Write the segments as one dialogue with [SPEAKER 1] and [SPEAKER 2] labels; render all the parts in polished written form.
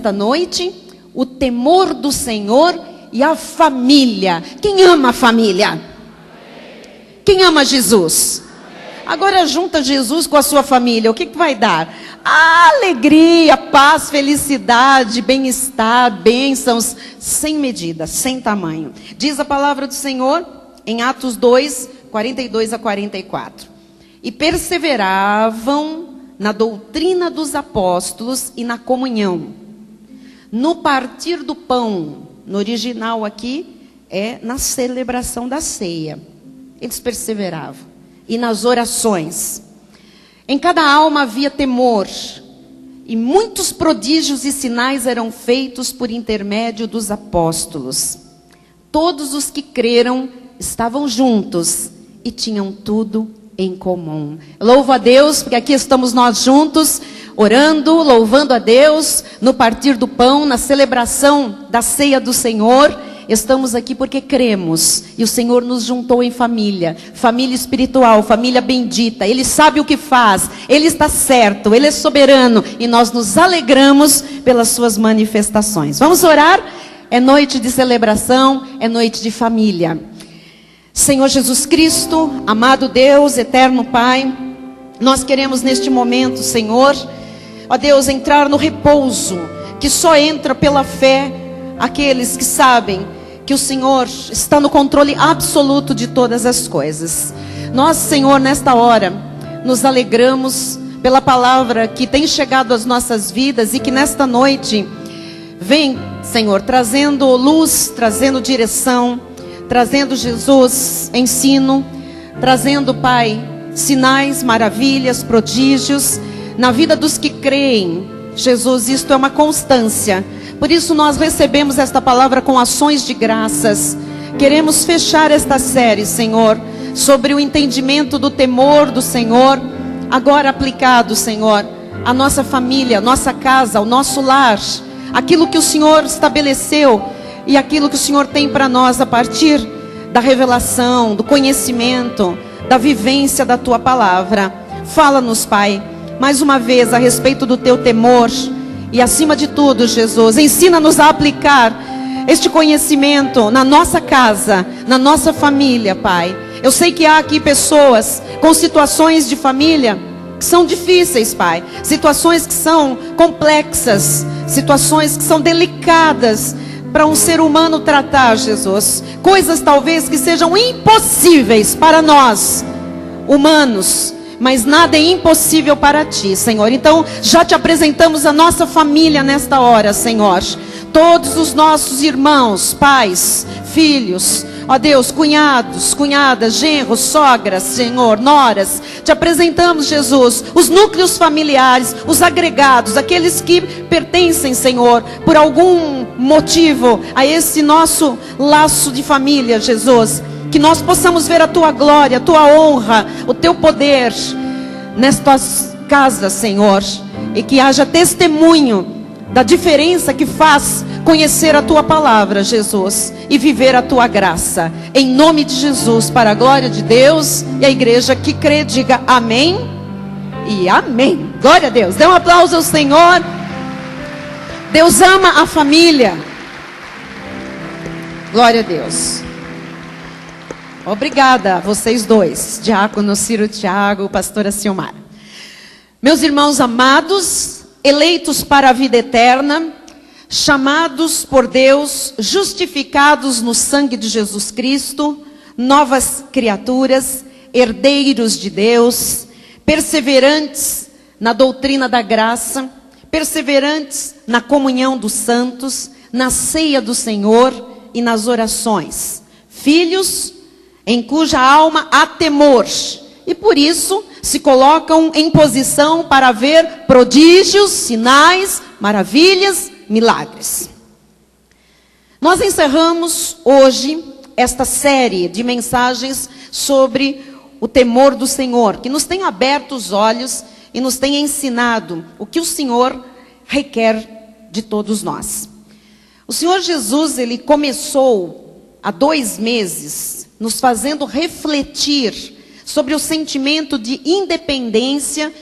[SPEAKER 1] nesta noite: o temor do Senhor e a família. Quem ama a família? Quem ama Jesus? Agora junta Jesus com a sua família, o que vai dar? Alegria, paz, felicidade, bem-estar, bênçãos, sem medida, sem tamanho. Diz a palavra do Senhor em Atos 2, 42 a 44. E perseveravam na doutrina dos apóstolos e na comunhão, no partir do pão. No original aqui é na celebração da ceia. Eles perseveravam. E nas orações. Em cada alma havia temor, e muitos prodígios e sinais eram feitos por intermédio dos apóstolos. Todos os que creram estavam juntos e tinham tudo em comum. Louvo a Deus, porque aqui estamos nós juntos, orando, louvando a Deus, no partir do pão, na celebração da ceia do Senhor. Estamos aqui porque cremos, e o Senhor nos juntou em família, família espiritual, família bendita. Ele sabe o que faz, Ele está certo, Ele é soberano, e nós nos alegramos pelas suas manifestações. Vamos orar? É noite de celebração, é noite de família. Senhor Jesus Cristo, amado Deus, eterno Pai, nós queremos neste momento, Senhor, ó Deus, entrar no repouso, que só entra pela fé aqueles que sabem que o Senhor está no controle absoluto de todas as coisas. Nós, Senhor, nesta hora, nos alegramos pela palavra que tem chegado às nossas vidas e que nesta noite vem, Senhor, trazendo luz, trazendo direção, trazendo, Jesus, ensino, trazendo, Pai, sinais, maravilhas, prodígios na vida dos que creem. Jesus, isto é uma constância. Por isso nós recebemos esta palavra com ações de graças. Queremos fechar esta série, Senhor, sobre o entendimento do temor do Senhor, agora aplicado, Senhor, à nossa família, à nossa casa, ao nosso lar, aquilo que o Senhor estabeleceu e aquilo que o Senhor tem para nós a partir da revelação, do conhecimento, da vivência da Tua palavra. Fala-nos, Pai, mais uma vez a respeito do Teu temor. E acima de tudo, Jesus, ensina-nos a aplicar este conhecimento na nossa casa, na nossa família, Pai. Eu sei que há aqui pessoas com situações de família que são difíceis, Pai. Situações que são complexas, situações que são delicadas para um ser humano tratar, Jesus. Coisas talvez que sejam impossíveis para nós, humanos. Mas nada é impossível para Ti, Senhor. Então, já Te apresentamos a nossa família nesta hora, Senhor. Todos os nossos irmãos, pais, filhos, ó Deus, cunhados, cunhadas, genros, sogras, Senhor, noras. Te apresentamos, Jesus, os núcleos familiares, os agregados, aqueles que pertencem, Senhor, por algum motivo a esse nosso laço de família, Jesus. Que nós possamos ver a Tua glória, a Tua honra, o Teu poder nestas casas, Senhor. E que haja testemunho da diferença que faz conhecer a Tua palavra, Jesus. E viver a Tua graça. Em nome de Jesus, para a glória de Deus. E a igreja que crê, diga amém e amém. Glória a Deus. Dê um aplauso ao Senhor. Deus ama a família. Glória a Deus. Obrigada a vocês dois, diácono Ciro Tiago, pastora Silmar. Meus irmãos amados, eleitos para a vida eterna, chamados por Deus, justificados no sangue de Jesus Cristo, novas criaturas, herdeiros de Deus, perseverantes na doutrina da graça, perseverantes na comunhão dos santos, na ceia do Senhor e nas orações. Filhos em cuja alma há temor, e por isso se colocam em posição para ver prodígios, sinais, maravilhas, milagres. Nós encerramos hoje esta série de mensagens sobre o temor do Senhor, que nos tem aberto os olhos e nos tem ensinado o que o Senhor requer de todos nós. O Senhor Jesus, Ele começou há 2 meses nos fazendo refletir sobre o sentimento de independência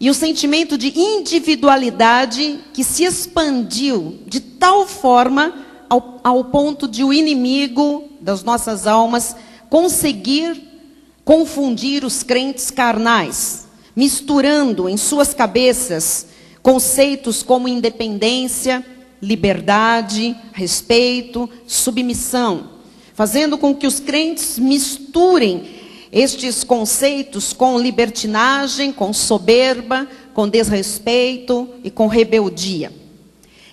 [SPEAKER 1] e o sentimento de individualidade que se expandiu de tal forma ao ponto de o inimigo das nossas almas conseguir confundir os crentes carnais, misturando em suas cabeças conceitos como independência, liberdade, respeito, submissão, fazendo com que os crentes misturem estes conceitos com libertinagem, com soberba, com desrespeito e com rebeldia.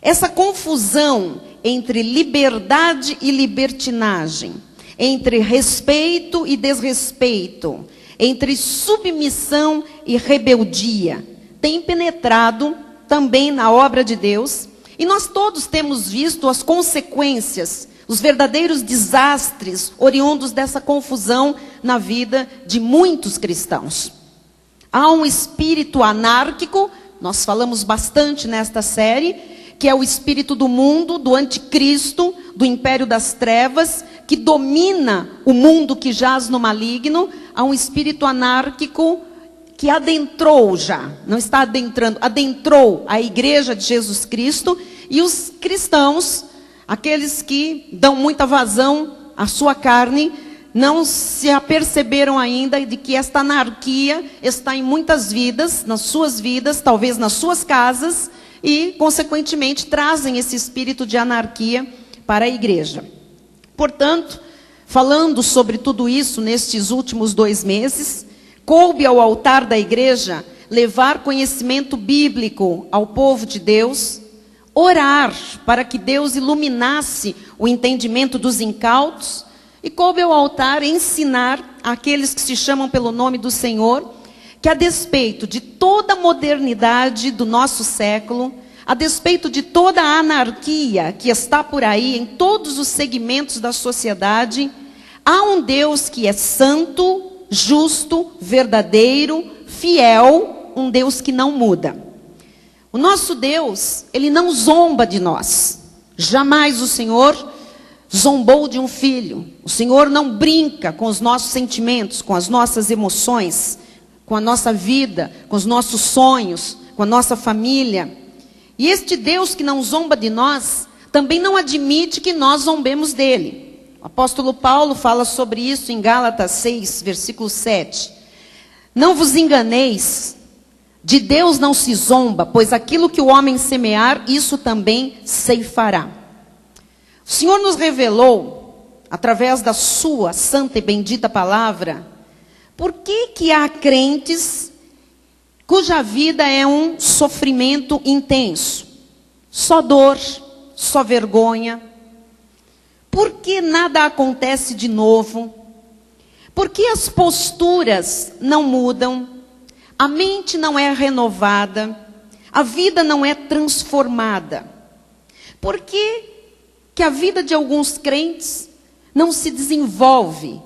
[SPEAKER 1] Essa confusão entre liberdade e libertinagem, entre respeito e desrespeito, entre submissão e rebeldia, tem penetrado também na obra de Deus, e nós todos temos visto as consequências, os verdadeiros desastres oriundos dessa confusão na vida de muitos cristãos. Há um espírito anárquico, nós falamos bastante nesta série, que é o espírito do mundo, do anticristo, do império das trevas, que domina o mundo que jaz no maligno. Há um espírito anárquico que adentrou já, não está adentrando, adentrou a igreja de Jesus Cristo, e os cristãos, aqueles que dão muita vazão à sua carne, não se aperceberam ainda de que esta anarquia está em muitas vidas, nas suas vidas, talvez nas suas casas, e, consequentemente, trazem esse espírito de anarquia para a igreja. Portanto, falando sobre tudo isso nestes últimos 2 meses, coube ao altar da igreja levar conhecimento bíblico ao povo de Deus, orar para que Deus iluminasse o entendimento dos incautos, e coube ao altar ensinar àqueles que se chamam pelo nome do Senhor, que a despeito de toda a modernidade do nosso século, a despeito de toda a anarquia que está por aí em todos os segmentos da sociedade, há um Deus que é santo, justo, verdadeiro, fiel, um Deus que não muda. O nosso Deus, Ele não zomba de nós. Jamais o Senhor zombou de um filho. O Senhor não brinca com os nossos sentimentos, com as nossas emoções, com a nossa vida, com os nossos sonhos, com a nossa família. E este Deus que não zomba de nós, também não admite que nós zombemos dele. O apóstolo Paulo fala sobre isso em Gálatas 6, versículo 7. Não vos enganeis, de Deus não se zomba, pois aquilo que o homem semear, isso também ceifará. O Senhor nos revelou, através da sua santa e bendita palavra, por que há crentes cuja vida é um sofrimento intenso? Só dor, só vergonha. Por que nada acontece de novo? Por que as posturas não mudam? A mente não é renovada? A vida não é transformada? Por que a vida de alguns crentes não se desenvolve?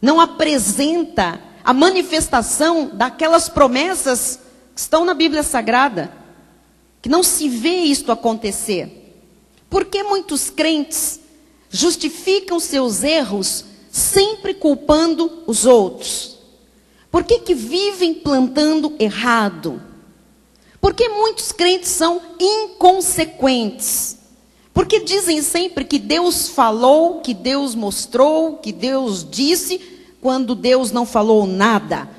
[SPEAKER 1] Não apresenta a manifestação daquelas promessas que estão na Bíblia Sagrada, que não se vê isto acontecer. Por que muitos crentes justificam seus erros sempre culpando os outros? Por que vivem plantando errado? Por que muitos crentes são inconsequentes? Porque dizem sempre que Deus falou, que Deus mostrou, que Deus disse, quando Deus não falou nada,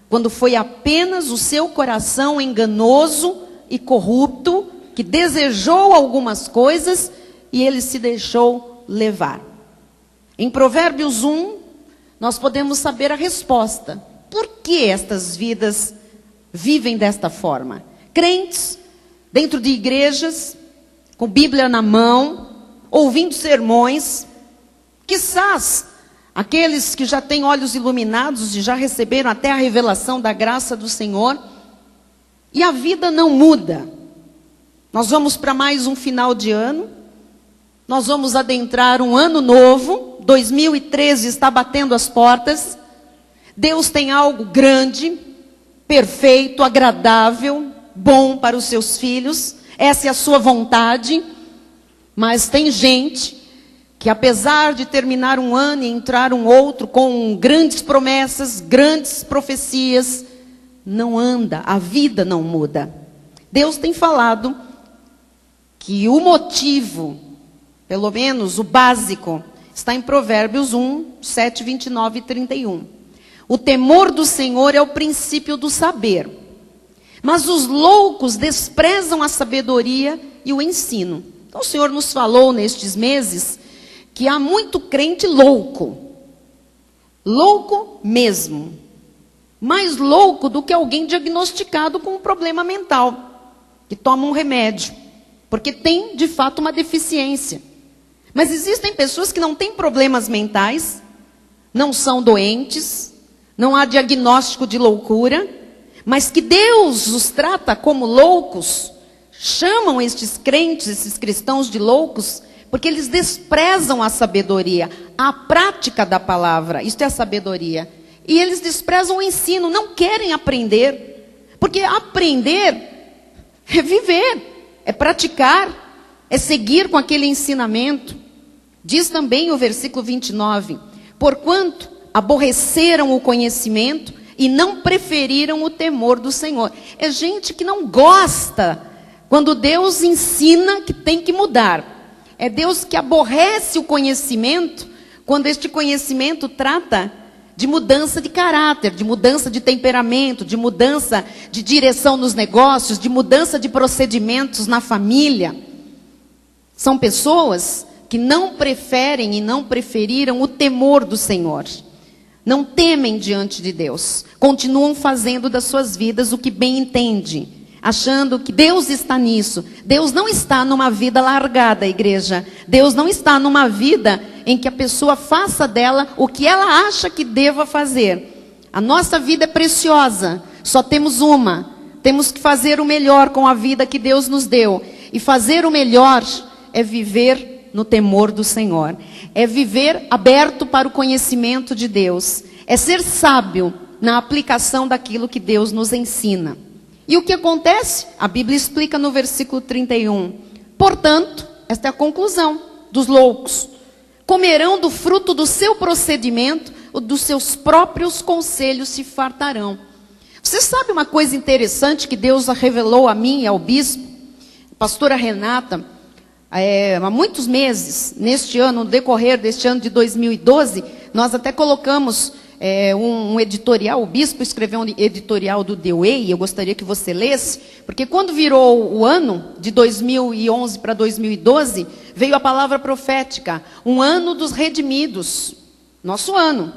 [SPEAKER 1] quando foi apenas o seu coração enganoso e corrupto, que desejou algumas coisas e ele se deixou levar. Em Provérbios 1, nós podemos saber a resposta. Por que estas vidas vivem desta forma? Crentes, dentro de igrejas, com Bíblia na mão, ouvindo sermões, quizás aqueles que já têm olhos iluminados e já receberam até a revelação da graça do Senhor, e a vida não muda. Nós vamos para mais um final de ano, nós vamos adentrar um ano novo, 2013 está batendo as portas, Deus tem algo grande, perfeito, agradável, bom para os seus filhos, essa é a sua vontade, mas tem gente que apesar de terminar um ano e entrar um outro com grandes promessas, grandes profecias, não anda, a vida não muda. Deus tem falado que o motivo, pelo menos o básico, está em Provérbios 1, 7, 29 e 31. O temor do Senhor é o princípio do saber, mas os loucos desprezam a sabedoria e o ensino. Então o Senhor nos falou nestes meses que há muito crente louco. Louco mesmo. Mais louco do que alguém diagnosticado com um problema mental, que toma um remédio, porque tem de fato uma deficiência. Mas existem pessoas que não têm problemas mentais, não são doentes, não há diagnóstico de loucura, mas que Deus os trata como loucos, chamam estes crentes, esses cristãos de loucos, porque eles desprezam a sabedoria, a prática da palavra, isto é a sabedoria. E eles desprezam o ensino, não querem aprender, porque aprender é viver, é praticar, é seguir com aquele ensinamento. Diz também o versículo 29, porquanto aborreceram o conhecimento e não preferiram o temor do Senhor. É gente que não gosta quando Deus ensina que tem que mudar. É Deus que aborrece o conhecimento quando este conhecimento trata de mudança de caráter, de mudança de temperamento, de mudança de direção nos negócios, de mudança de procedimentos na família. São pessoas que não preferem e não preferiram o temor do Senhor. Não temem diante de Deus. Continuam fazendo das suas vidas o que bem entende, achando que Deus está nisso. Deus não está numa vida largada, igreja. Deus não está numa vida em que a pessoa faça dela o que ela acha que deva fazer. A nossa vida é preciosa, só temos uma. Temos que fazer o melhor com a vida que Deus nos deu. E fazer o melhor é viver no temor do Senhor. É viver aberto para o conhecimento de Deus. É ser sábio na aplicação daquilo que Deus nos ensina. E o que acontece? A Bíblia explica no versículo 31. Portanto, esta é a conclusão dos loucos. Comerão do fruto do seu procedimento, dos seus próprios conselhos se fartarão. Você sabe uma coisa interessante que Deus revelou a mim e ao bispo? A pastora Renata, há muitos meses, neste ano, no decorrer deste ano de 2012, nós até colocamos um editorial, o bispo escreveu um editorial do The Way, eu gostaria que você lesse, porque quando virou o ano, de 2011 para 2012, veio a palavra profética, um ano dos redimidos, nosso ano,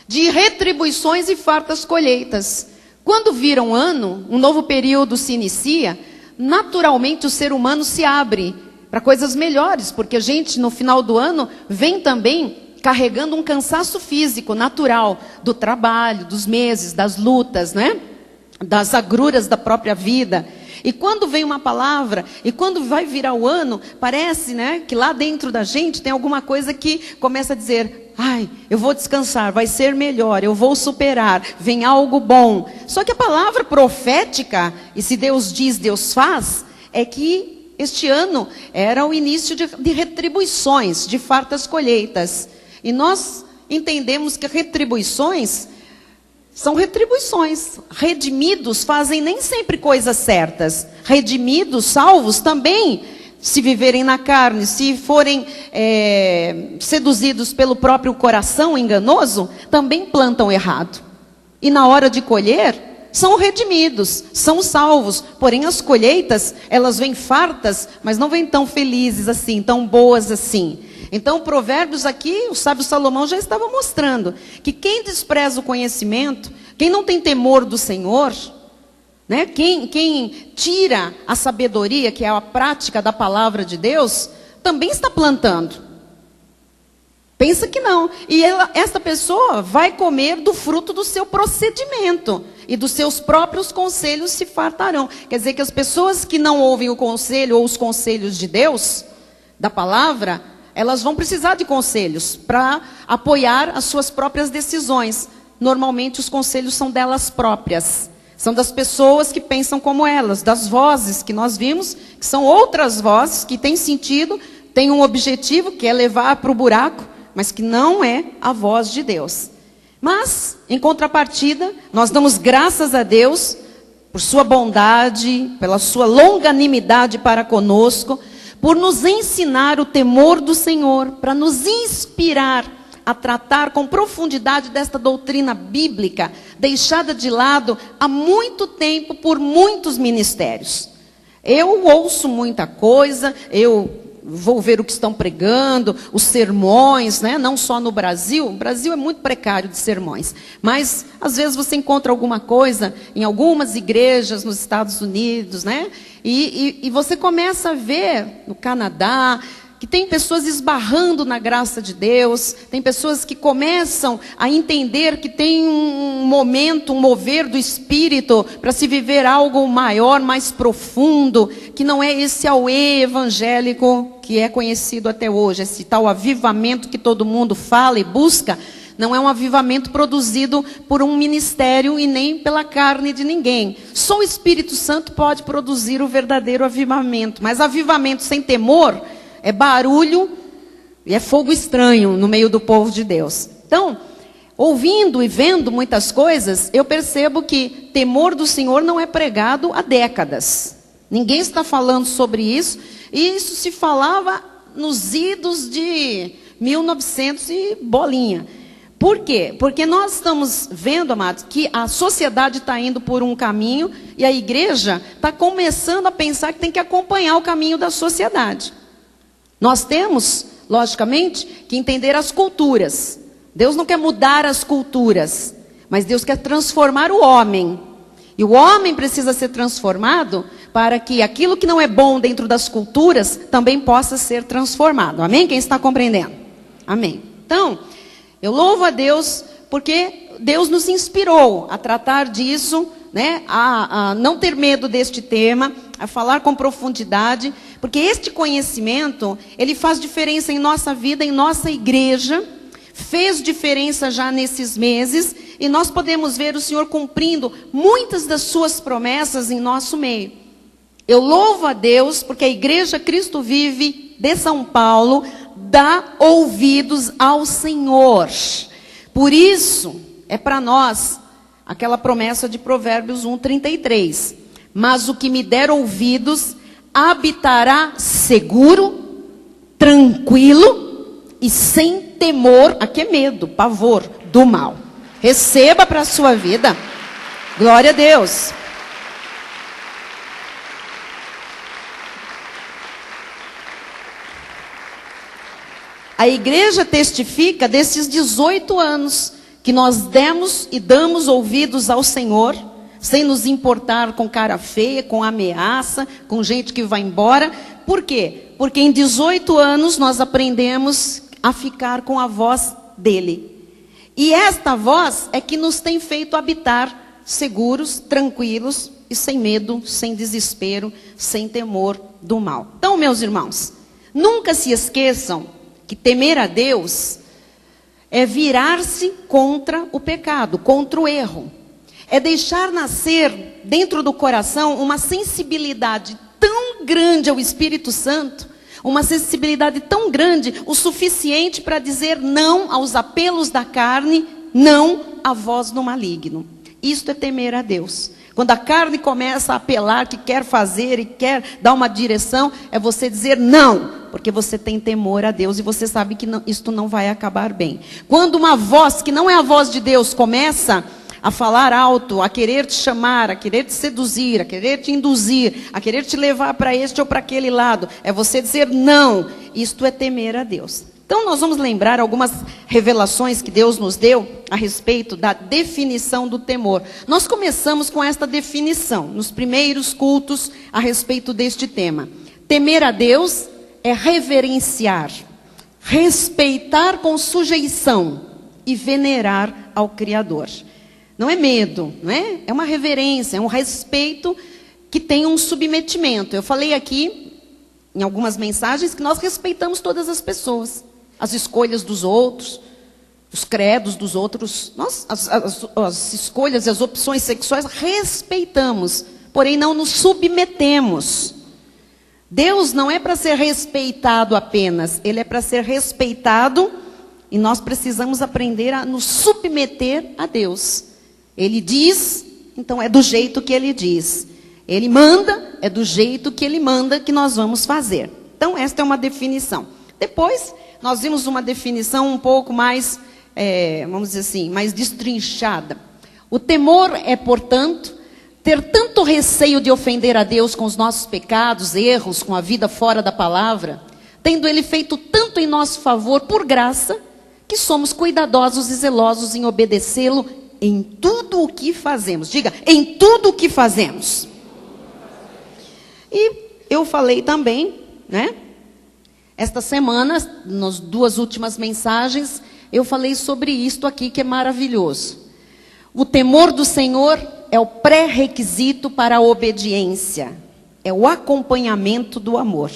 [SPEAKER 1] de retribuições e fartas colheitas. Quando vira um ano, um novo período se inicia, naturalmente o ser humano se abre para coisas melhores, porque a gente no final do ano vem também carregando um cansaço físico natural do trabalho, dos meses, das lutas, né? Das agruras da própria vida. E quando vem uma palavra, e quando vai virar o ano, parece, né, que lá dentro da gente tem alguma coisa que começa a dizer, ai, eu vou descansar, vai ser melhor, eu vou superar, vem algo bom. Só que a palavra profética, e se Deus diz, Deus faz, é que este ano era o início de retribuições, de fartas colheitas. E nós entendemos que retribuições são retribuições. Redimidos fazem nem sempre coisas certas. Redimidos, salvos, também, se viverem na carne, se forem seduzidos pelo próprio coração enganoso, também plantam errado. E na hora de colher, são redimidos, são salvos. Porém, as colheitas, elas vêm fartas, mas não vêm tão felizes assim, tão boas assim. Então, Provérbios aqui, o sábio Salomão já estava mostrando que quem despreza o conhecimento, quem não tem temor do Senhor, né, quem tira a sabedoria, que é a prática da palavra de Deus, também está plantando. Pensa que não. E esta pessoa vai comer do fruto do seu procedimento. E dos seus próprios conselhos se fartarão. Quer dizer que as pessoas que não ouvem o conselho ou os conselhos de Deus, da palavra, elas vão precisar de conselhos para apoiar as suas próprias decisões. Normalmente os conselhos são delas próprias. São das pessoas que pensam como elas, das vozes que nós vimos, que são outras vozes que têm sentido, têm um objetivo, que é levar para o buraco, mas que não é a voz de Deus. Mas, em contrapartida, nós damos graças a Deus por sua bondade, pela sua longanimidade para conosco, por nos ensinar o temor do Senhor, para nos inspirar a tratar com profundidade desta doutrina bíblica, deixada de lado há muito tempo por muitos ministérios. Eu ouço muita coisa, eu vou ver o que estão pregando, os sermões, né? Não só no Brasil. O Brasil é muito precário de sermões. Mas, às vezes, você encontra alguma coisa em algumas igrejas nos Estados Unidos, né? E você começa a ver no Canadá que tem pessoas esbarrando na graça de Deus, tem pessoas que começam a entender que tem um momento, um mover do Espírito para se viver algo maior, mais profundo, que não é esse auê evangélico que é conhecido até hoje, esse tal avivamento que todo mundo fala e busca. Não é um avivamento produzido por um ministério e nem pela carne de ninguém. Só o Espírito Santo pode produzir o verdadeiro avivamento, mas avivamento sem temor é barulho e é fogo estranho no meio do povo de Deus. Então, ouvindo e vendo muitas coisas, eu percebo que temor do Senhor não é pregado há décadas. Ninguém está falando sobre isso. E isso se falava nos idos de 1900 e bolinha. Por quê? Porque nós estamos vendo, amados, que a sociedade está indo por um caminho e a igreja está começando a pensar que tem que acompanhar o caminho da sociedade. Nós temos, logicamente, que entender as culturas. Deus não quer mudar as culturas, mas Deus quer transformar o homem. E o homem precisa ser transformado para que aquilo que não é bom dentro das culturas também possa ser transformado. Amém? Quem está compreendendo? Amém. Então, eu louvo a Deus porque Deus nos inspirou a tratar disso, né? A não ter medo deste tema, a falar com profundidade, porque este conhecimento, ele faz diferença em nossa vida, em nossa igreja, fez diferença já nesses meses, e nós podemos ver o Senhor cumprindo muitas das suas promessas em nosso meio. Eu louvo a Deus, porque a Igreja Cristo Vive de São Paulo dá ouvidos ao Senhor. Por isso, é para nós aquela promessa de Provérbios 1:33. Mas o que me der ouvidos habitará seguro, tranquilo e sem temor, aqui é medo, pavor, do mal. Receba para a sua vida. Glória a Deus. A igreja testifica desses 18 anos que nós demos e damos ouvidos ao Senhor, sem nos importar com cara feia, com ameaça, com gente que vai embora. Por quê? Porque em 18 anos nós aprendemos a ficar com a voz dele. E esta voz é que nos tem feito habitar seguros, tranquilos e sem medo, sem desespero, sem temor do mal. Então, meus irmãos, nunca se esqueçam que temer a Deus é virar-se contra o pecado, contra o erro. É deixar nascer dentro do coração uma sensibilidade tão grande ao Espírito Santo, uma sensibilidade tão grande, o suficiente para dizer não aos apelos da carne, não à voz do maligno. Isto é temer a Deus. Quando a carne começa a apelar, que quer fazer e quer dar uma direção, é você dizer não, porque você tem temor a Deus e você sabe que não, isto não vai acabar bem. Quando uma voz que não é a voz de Deus começa a falar alto, a querer te chamar, a querer te seduzir, a querer te induzir, a querer te levar para este ou para aquele lado, é você dizer não. Isto é temer a Deus. Então nós vamos lembrar algumas revelações que Deus nos deu a respeito da definição do temor. Nós começamos com esta definição nos primeiros cultos a respeito deste tema. Temer a Deus é reverenciar, respeitar com sujeição e venerar ao Criador. Não é medo, não é? É uma reverência, é um respeito que tem um submetimento. Eu falei aqui, em algumas mensagens, que nós respeitamos todas as pessoas. As escolhas dos outros, os credos dos outros. Nós, as escolhas e as opções sexuais, respeitamos. Porém, não nos submetemos. Deus não é para ser respeitado apenas. Ele é para ser respeitado e nós precisamos aprender a nos submeter a Deus. Ele diz, então é do jeito que Ele diz. Ele manda, é do jeito que Ele manda que nós vamos fazer. Então esta é uma definição. Depois nós vimos uma definição um pouco mais, vamos dizer assim, mais destrinchada. O temor é, portanto, ter tanto receio de ofender a Deus com os nossos pecados, erros, com a vida fora da palavra, tendo Ele feito tanto em nosso favor, por graça, que somos cuidadosos e zelosos em obedecê-lo em tudo o que fazemos. Diga, em tudo o que fazemos. E eu falei também, né? Esta semana, nas 2 últimas mensagens, eu falei sobre isto aqui que é maravilhoso. O temor do Senhor é o pré-requisito para a obediência. É o acompanhamento do amor.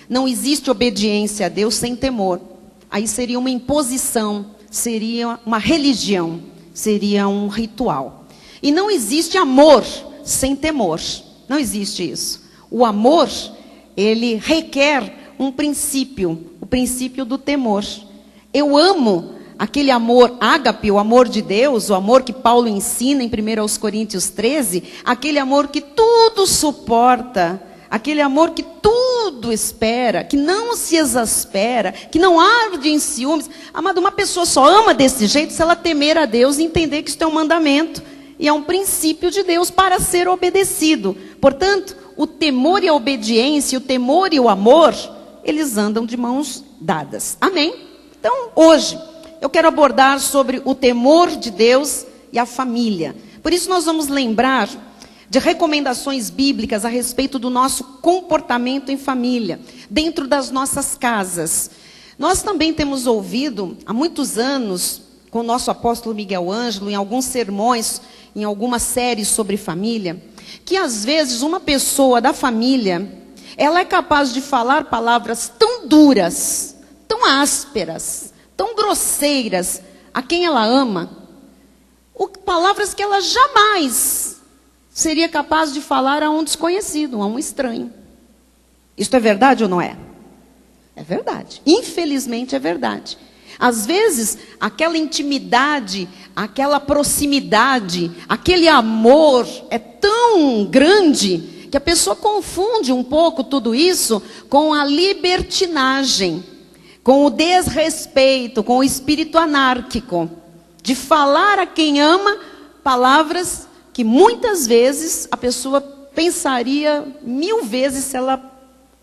[SPEAKER 1] Não existe obediência a Deus sem temor. Aí seria uma imposição, seria uma religião, seria um ritual. E não existe amor sem temor. Não existe isso. O amor, ele requer um princípio, o princípio do temor. Eu amo aquele amor ágape, o amor de Deus, o amor que Paulo ensina em 1 Coríntios 13, aquele amor que tudo suporta, aquele amor que tudo espera, que não se exaspera, que não arde em ciúmes. Amado, uma pessoa só ama desse jeito se ela temer a Deus e entender que isso é um mandamento. E é um princípio de Deus para ser obedecido. Portanto, o temor e a obediência, o temor e o amor, eles andam de mãos dadas. Amém? Então, hoje, eu quero abordar sobre o temor de Deus e a família. Por isso nós vamos lembrar de recomendações bíblicas a respeito do nosso comportamento em família, dentro das nossas casas. Nós também temos ouvido, há muitos anos, com o nosso apóstolo Miguel Ângelo, em alguns sermões, em algumas séries sobre família, que às vezes uma pessoa da família, ela é capaz de falar palavras tão duras, tão ásperas, tão grosseiras a quem ela ama, palavras que ela jamais seria capaz de falar a um desconhecido, a um estranho. Isto é verdade ou não é? É verdade. Infelizmente é verdade. Às vezes, aquela intimidade, aquela proximidade, aquele amor é tão grande que a pessoa confunde um pouco tudo isso com a libertinagem, com o desrespeito, com o espírito anárquico, de falar a quem ama palavras que muitas vezes a pessoa pensaria 1000 vezes se ela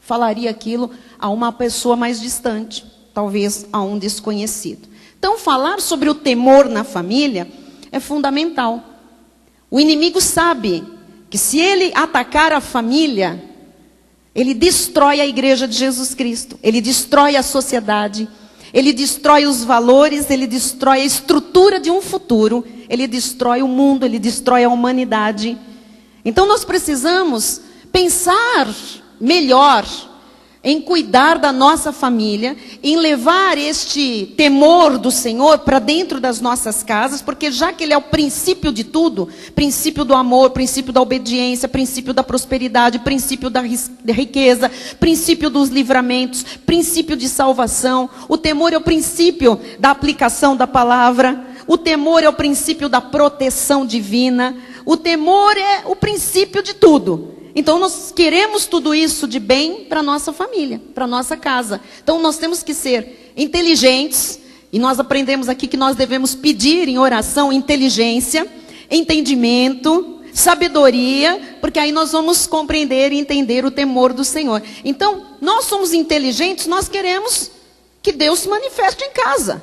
[SPEAKER 1] falaria aquilo a uma pessoa mais distante, talvez a um desconhecido. Então, falar sobre o temor na família é fundamental. O inimigo sabe que se ele atacar a família, ele destrói a igreja de Jesus Cristo, ele destrói a sociedade, ele destrói os valores, ele destrói a estrutura de um futuro, ele destrói o mundo, ele destrói a humanidade. Então nós precisamos pensar melhor em cuidar da nossa família, em levar este temor do Senhor para dentro das nossas casas, porque já que Ele é o princípio de tudo, princípio do amor, princípio da obediência, princípio da prosperidade, princípio da riqueza, princípio dos livramentos, princípio de salvação, o temor é o princípio da aplicação da palavra, o temor é o princípio da proteção divina, o temor é o princípio de tudo. Então nós queremos tudo isso de bem para a nossa família, para a nossa casa. Então nós temos que ser inteligentes, e nós aprendemos aqui que nós devemos pedir em oração inteligência, entendimento, sabedoria, porque aí nós vamos compreender e entender o temor do Senhor. Então, nós somos inteligentes, nós queremos que Deus se manifeste em casa.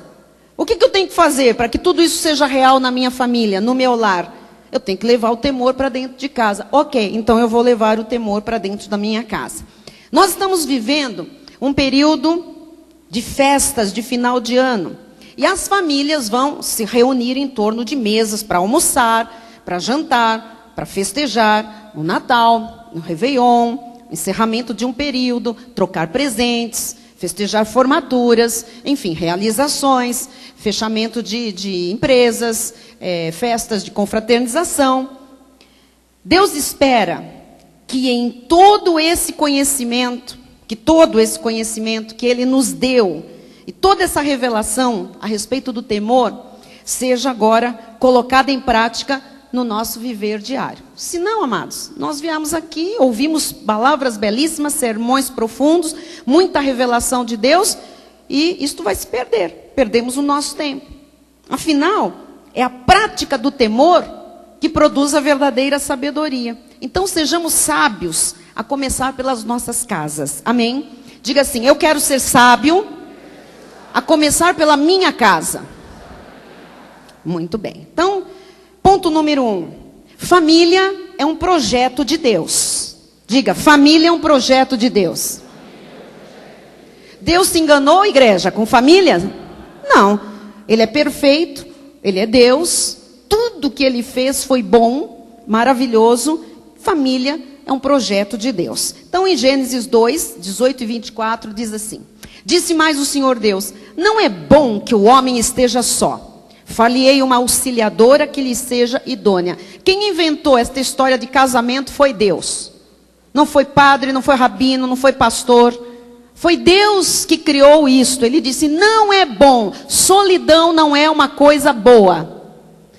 [SPEAKER 1] O que eu tenho que fazer para que tudo isso seja real na minha família, no meu lar? Eu tenho que levar o temor para dentro de casa. Ok, então eu vou levar o temor para dentro da minha casa. Nós estamos vivendo um período de festas de final de ano. E as famílias vão se reunir em torno de mesas para almoçar, para jantar, para festejar o Natal, o Réveillon, encerramento de um período, trocar presentes, festejar formaturas, enfim, realizações, fechamento de empresas, festas de confraternização. Deus espera que em todo esse conhecimento que Ele nos deu, e toda essa revelação a respeito do temor seja agora colocada em prática no nosso viver diário. Se não, amados, nós viemos aqui, ouvimos palavras belíssimas, sermões profundos, muita revelação de Deus, e isto vai se perder. Perdemos o nosso tempo. Afinal, é a prática do temor que produz a verdadeira sabedoria. Então, sejamos sábios, a começar pelas nossas casas. Amém? Diga assim: eu quero ser sábio, a começar pela minha casa. Muito bem. Então, ponto número 1. Família é um projeto de Deus. Diga, família é um projeto de Deus. Deus se enganou, igreja, com família? Não. Ele é perfeito, Ele é Deus. Tudo que Ele fez foi bom, maravilhoso. Família é um projeto de Deus. Então, em Gênesis 2, 18 e 24, diz assim: disse mais o Senhor Deus: não é bom que o homem esteja só. Far-lhe-ei uma auxiliadora que lhe seja idônea. Quem inventou esta história de casamento foi Deus. Não foi padre, não foi rabino, não foi pastor. Foi Deus que criou isto. Ele disse: não é bom. Solidão não é uma coisa boa.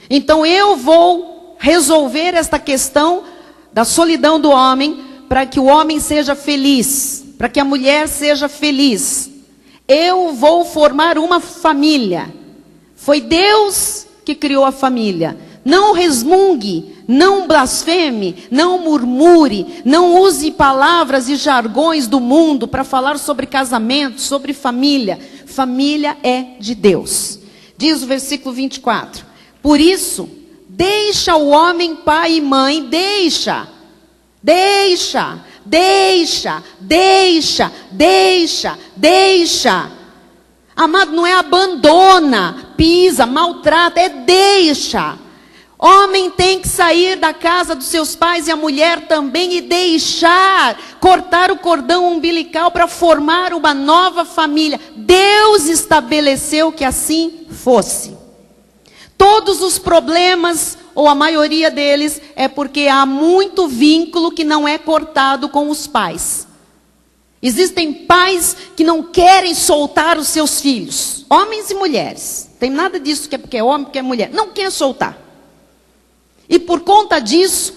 [SPEAKER 1] Então eu vou resolver esta questão da solidão do homem, para que o homem seja feliz, para que a mulher seja feliz. Eu vou formar uma família. Foi Deus que criou a família. Não resmungue, não blasfeme, não murmure, não use palavras e jargões do mundo para falar sobre casamento, sobre família. Família é de Deus. Diz o versículo 24: por isso, deixa o homem pai e mãe, deixa. Amado, não é abandona, pisa, maltrata, é deixa. Homem tem que sair da casa dos seus pais e a mulher também e deixar, cortar o cordão umbilical para formar uma nova família. Deus estabeleceu que assim fosse. Todos os problemas, ou a maioria deles, é porque há muito vínculo que não é cortado com os pais. Existem pais que não querem soltar os seus filhos, homens e mulheres. Tem nada disso que é porque é homem, porque é mulher. Não quer soltar. E por conta disso,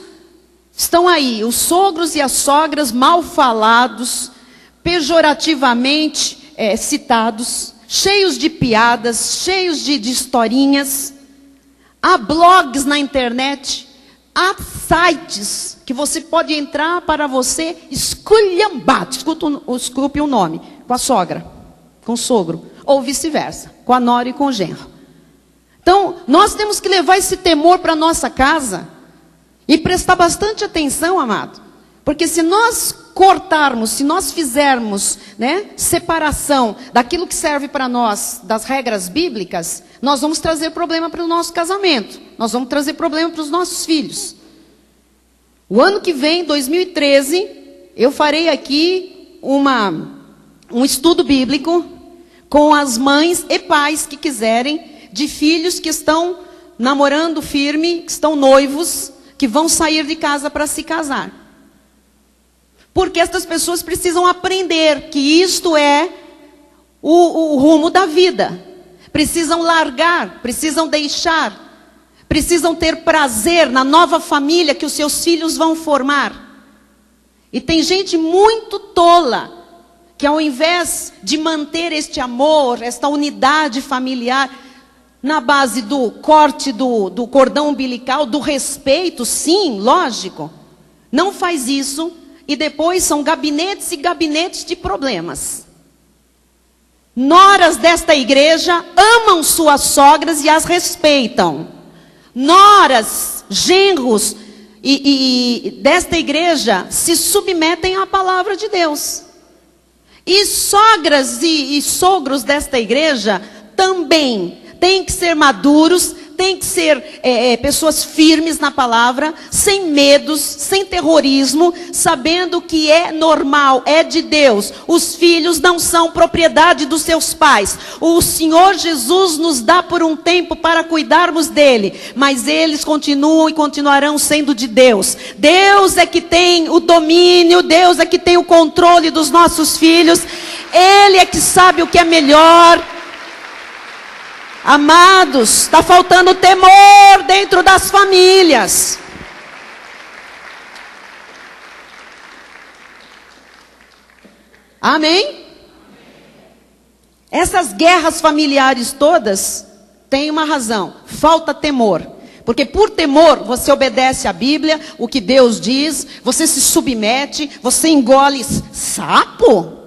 [SPEAKER 1] estão aí os sogros e as sogras mal falados, pejorativamente citados, cheios de piadas, cheios de historinhas. Há blogs na internet, há sites que você pode entrar para você esculhambar, desculpe o nome, com a sogra, com o sogro, ou vice-versa, com a nora e com o genro. Então, nós temos que levar esse temor para a nossa casa e prestar bastante atenção, amado. Porque se nós cortarmos, se nós fizermos, separação daquilo que serve para nós, das regras bíblicas, nós vamos trazer problema para o nosso casamento. Nós vamos trazer problema para os nossos filhos. O ano que vem, 2013, eu farei aqui um estudo bíblico com as mães e pais que quiserem, de filhos que estão namorando firme, que estão noivos, que vão sair de casa para se casar. Porque estas pessoas precisam aprender que isto é o rumo da vida. Precisam largar, precisam deixar, precisam ter prazer na nova família que os seus filhos vão formar. E tem gente muito tola, que ao invés de manter este amor, esta unidade familiar, na base do corte do cordão umbilical, do respeito, sim, lógico, não faz isso, e depois são gabinetes e gabinetes de problemas. Noras desta igreja amam suas sogras e as respeitam. Noras, genros e desta igreja se submetem à palavra de Deus. E sogras e sogros desta igreja também têm que ser maduros, têm que ser pessoas firmes na palavra, sem medos, sem terrorismo, sabendo que é normal, é de Deus. Os filhos não são propriedade dos seus pais. O Senhor Jesus nos dá por um tempo para cuidarmos dele, mas eles continuam e continuarão sendo de Deus. Deus é que tem o domínio, Deus é que tem o controle dos nossos filhos. Ele é que sabe o que é melhor. Amados, está faltando temor dentro das famílias. Amém? Essas guerras familiares todas têm uma razão: falta temor. Porque por temor você obedece à Bíblia, o que Deus diz, você se submete, você engole sapo.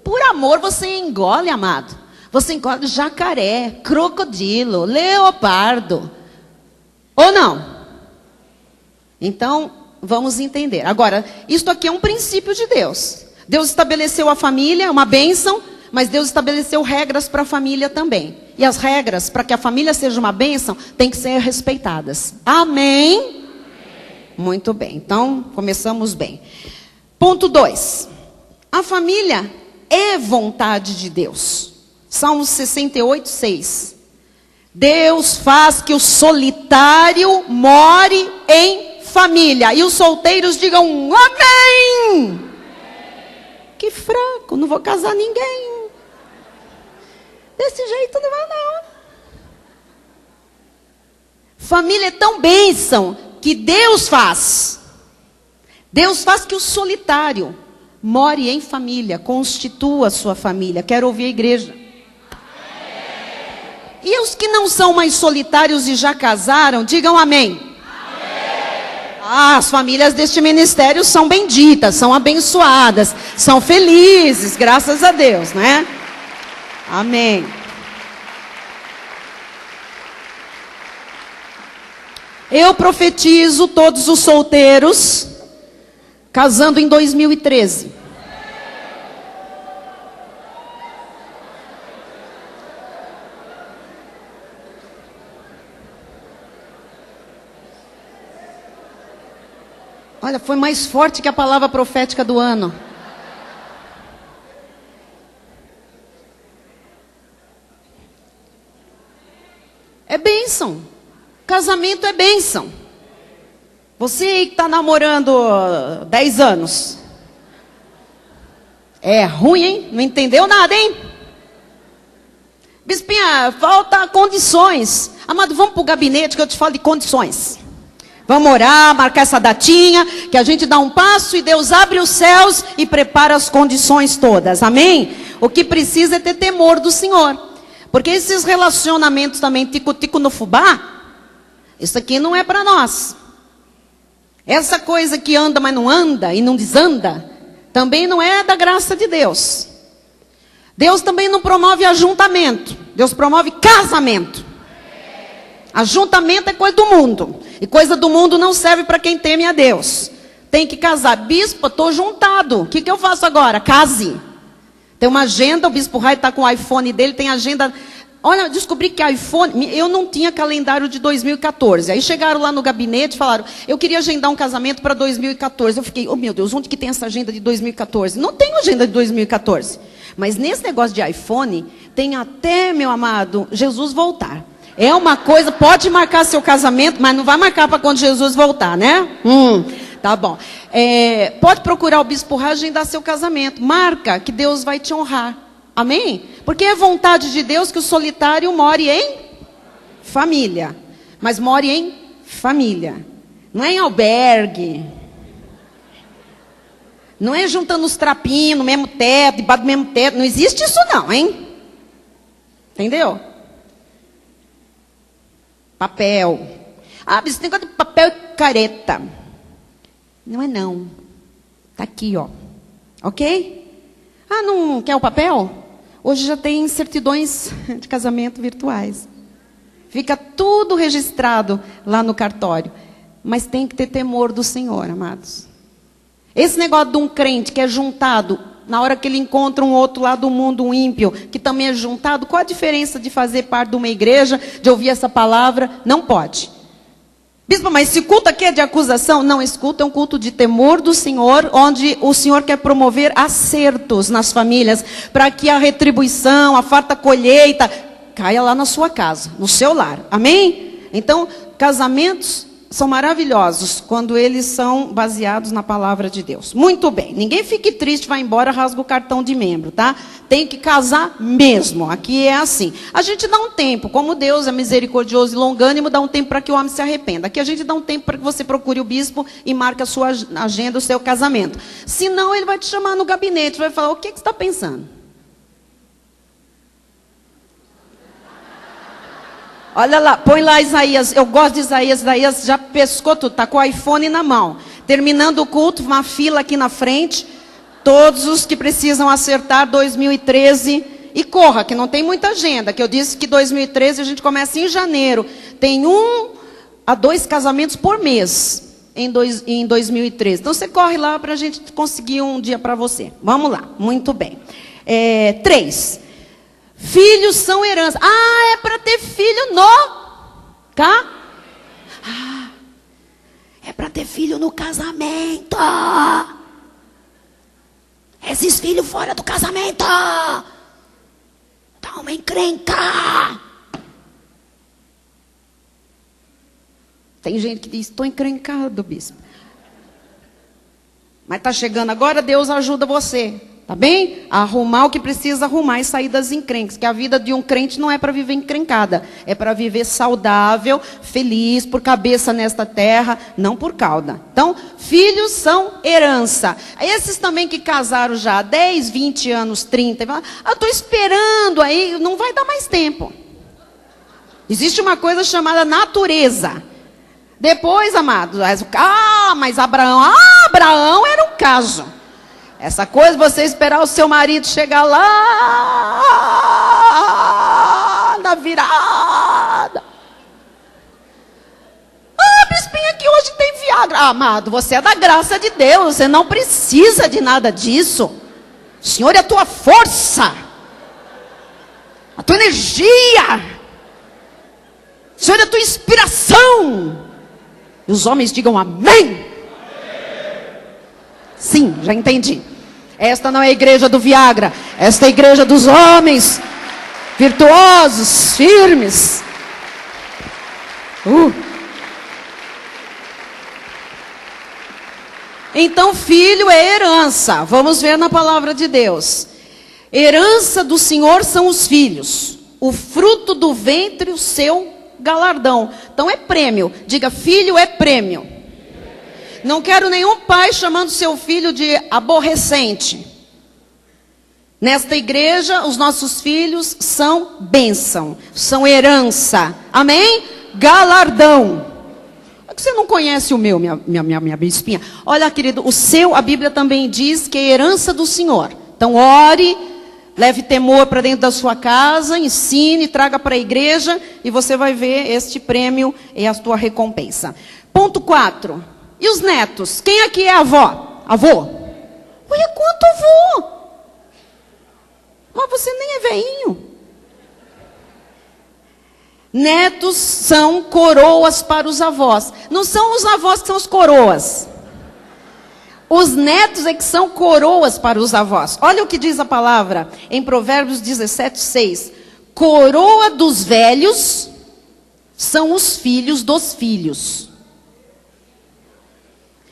[SPEAKER 1] Por amor você engole, amado. Você engole jacaré, crocodilo, leopardo. Ou não? Então, vamos entender. Agora, isto aqui é um princípio de Deus. Deus estabeleceu a família, uma bênção, mas Deus estabeleceu regras para a família também. E as regras, para que a família seja uma bênção, têm que ser respeitadas. Amém? Amém. Muito bem, então começamos bem. Ponto 2. A família é vontade de Deus. Salmos 68, 6. Deus faz que o solitário more em família. E os solteiros digam amém. Que fraco, não vou casar ninguém. Desse jeito não vai não. Família é tão bênção que Deus faz. Deus faz que o solitário more em família, constitua a sua família. Quero ouvir a igreja. E os que não são mais solitários e já casaram, digam amém. Ah, as famílias deste ministério são benditas, são abençoadas, são felizes, graças a Deus, né? Amém. Eu profetizo todos os solteiros casando em 2013. Olha, foi mais forte que a palavra profética do ano. É bênção. Casamento é bênção. Você que está namorando 10 anos. É ruim, hein? Não entendeu nada, hein? Bispinha, falta condições. Amado, vamos para o gabinete que eu te falo de condições. Vamos orar, marcar essa datinha, que a gente dá um passo e Deus abre os céus e prepara as condições todas. Amém? O que precisa é ter temor do Senhor. Porque esses relacionamentos também tico-tico no fubá, isso aqui não é para nós. Essa coisa que anda, mas não anda e não desanda, também não é da graça de Deus. Deus também não promove ajuntamento. Deus promove casamento. Ajuntamento é coisa do mundo. E coisa do mundo não serve para quem teme a Deus. Tem que casar. Bispo, estou juntado. O que eu faço agora? Case. Tem uma agenda, o Bispo Rai está com o iPhone dele, tem agenda. Olha, descobri que iPhone, eu não tinha calendário de 2014. Aí chegaram lá no gabinete e falaram, eu queria agendar um casamento para 2014. Eu fiquei, oh meu Deus, onde que tem essa agenda de 2014? Não tem agenda de 2014. Mas nesse negócio de iPhone, tem até, meu amado, Jesus voltar. É uma coisa, pode marcar seu casamento, mas não vai marcar para quando Jesus voltar, né? Tá bom. Pode procurar o Bispo Rai e agendar seu casamento. Marca que Deus vai te honrar. Amém? Porque é vontade de Deus que o solitário more em família. Mas more em família. Não é em albergue. Não é juntando os trapinhos no mesmo teto, debaixo do mesmo teto. Não existe isso não, hein? Entendeu? Papel. Ah, esse negócio de papel e careta. Não é não. Tá aqui, ó. Ok? Ah, não quer o papel? Hoje já tem certidões de casamento virtuais. Fica tudo registrado lá no cartório. Mas tem que ter temor do Senhor, amados. Esse negócio de um crente que é juntado, na hora que ele encontra um outro lá do mundo, um ímpio, que também é juntado, qual a diferença de fazer parte de uma igreja, de ouvir essa palavra? Não pode. Bispo, mas esse culto aqui é de acusação? Não, esse culto é um culto de temor do Senhor, onde o Senhor quer promover acertos nas famílias, para que a retribuição, a farta colheita, caia lá na sua casa, no seu lar. Amém? Então, casamentos são maravilhosos quando eles são baseados na palavra de Deus. Muito bem. Ninguém fique triste, vai embora, rasga o cartão de membro, tá? Tem que casar mesmo. Aqui é assim. A gente dá um tempo, como Deus é misericordioso e longânimo, dá um tempo para que o homem se arrependa. Aqui a gente dá um tempo para que você procure o bispo e marque a sua agenda, o seu casamento. Senão ele vai te chamar no gabinete, vai falar: o que você está pensando? Olha lá, põe lá Isaías, eu gosto de Isaías, Isaías já pescou tudo, está com o iPhone na mão. Terminando o culto, uma fila aqui na frente, todos os que precisam acertar 2013, e corra, que não tem muita agenda, que eu disse que 2013 a gente começa em janeiro, tem 1 a 2 casamentos por mês em 2013. Então você corre lá para a gente conseguir um dia para você. Vamos lá, muito bem. 3. Filhos são herança. Ah, é para ter filho é para ter filho no casamento. Esses filhos fora do casamento dá uma encrenca. Tem gente que diz: estou encrencado, bispo. Mas está chegando agora, Deus ajuda você. Tá bem? A arrumar o que precisa arrumar e sair das encrencas. Que a vida de um crente não é para viver encrencada. É para viver saudável, feliz, por cabeça nesta terra, não por cauda. Então, filhos são herança. Esses também que casaram já há 10, 20 anos, 30. Estou esperando aí, não vai dar mais tempo. Existe uma coisa chamada natureza. Depois, amados, mas Abraão era um caso. Essa coisa, você esperar o seu marido chegar lá na virada. Bispinha, que hoje tem Viagra. Amado, você é da graça de Deus, você não precisa de nada disso. O Senhor é a tua força, a tua energia. O Senhor é a tua inspiração. E os homens digam amém. Sim, já entendi. Esta não é a igreja do Viagra. Esta é a igreja dos homens virtuosos, firmes. Então, filho é herança. Vamos ver na palavra de Deus. Herança do Senhor são os filhos. O fruto do ventre, o seu galardão. Então é prêmio. Diga: filho é prêmio. Não quero nenhum pai chamando seu filho de aborrecente. Nesta igreja, os nossos filhos são bênção, são herança. Amém? Galardão. É que você não conhece o meu, minha bispinha. Olha, querido, o seu, a Bíblia também diz que é herança do Senhor. Então, ore, leve temor para dentro da sua casa, ensine, traga para a igreja e você vai ver este prêmio e a sua recompensa. Ponto 4. E os netos? Quem aqui é avó? Avô? Olha quanto avô! Mas você nem é veinho. Netos são coroas para os avós. Não são os avós que são os coroas. Os netos é que são coroas para os avós. Olha o que diz a palavra em Provérbios 17:6. Coroa dos velhos são os filhos dos filhos.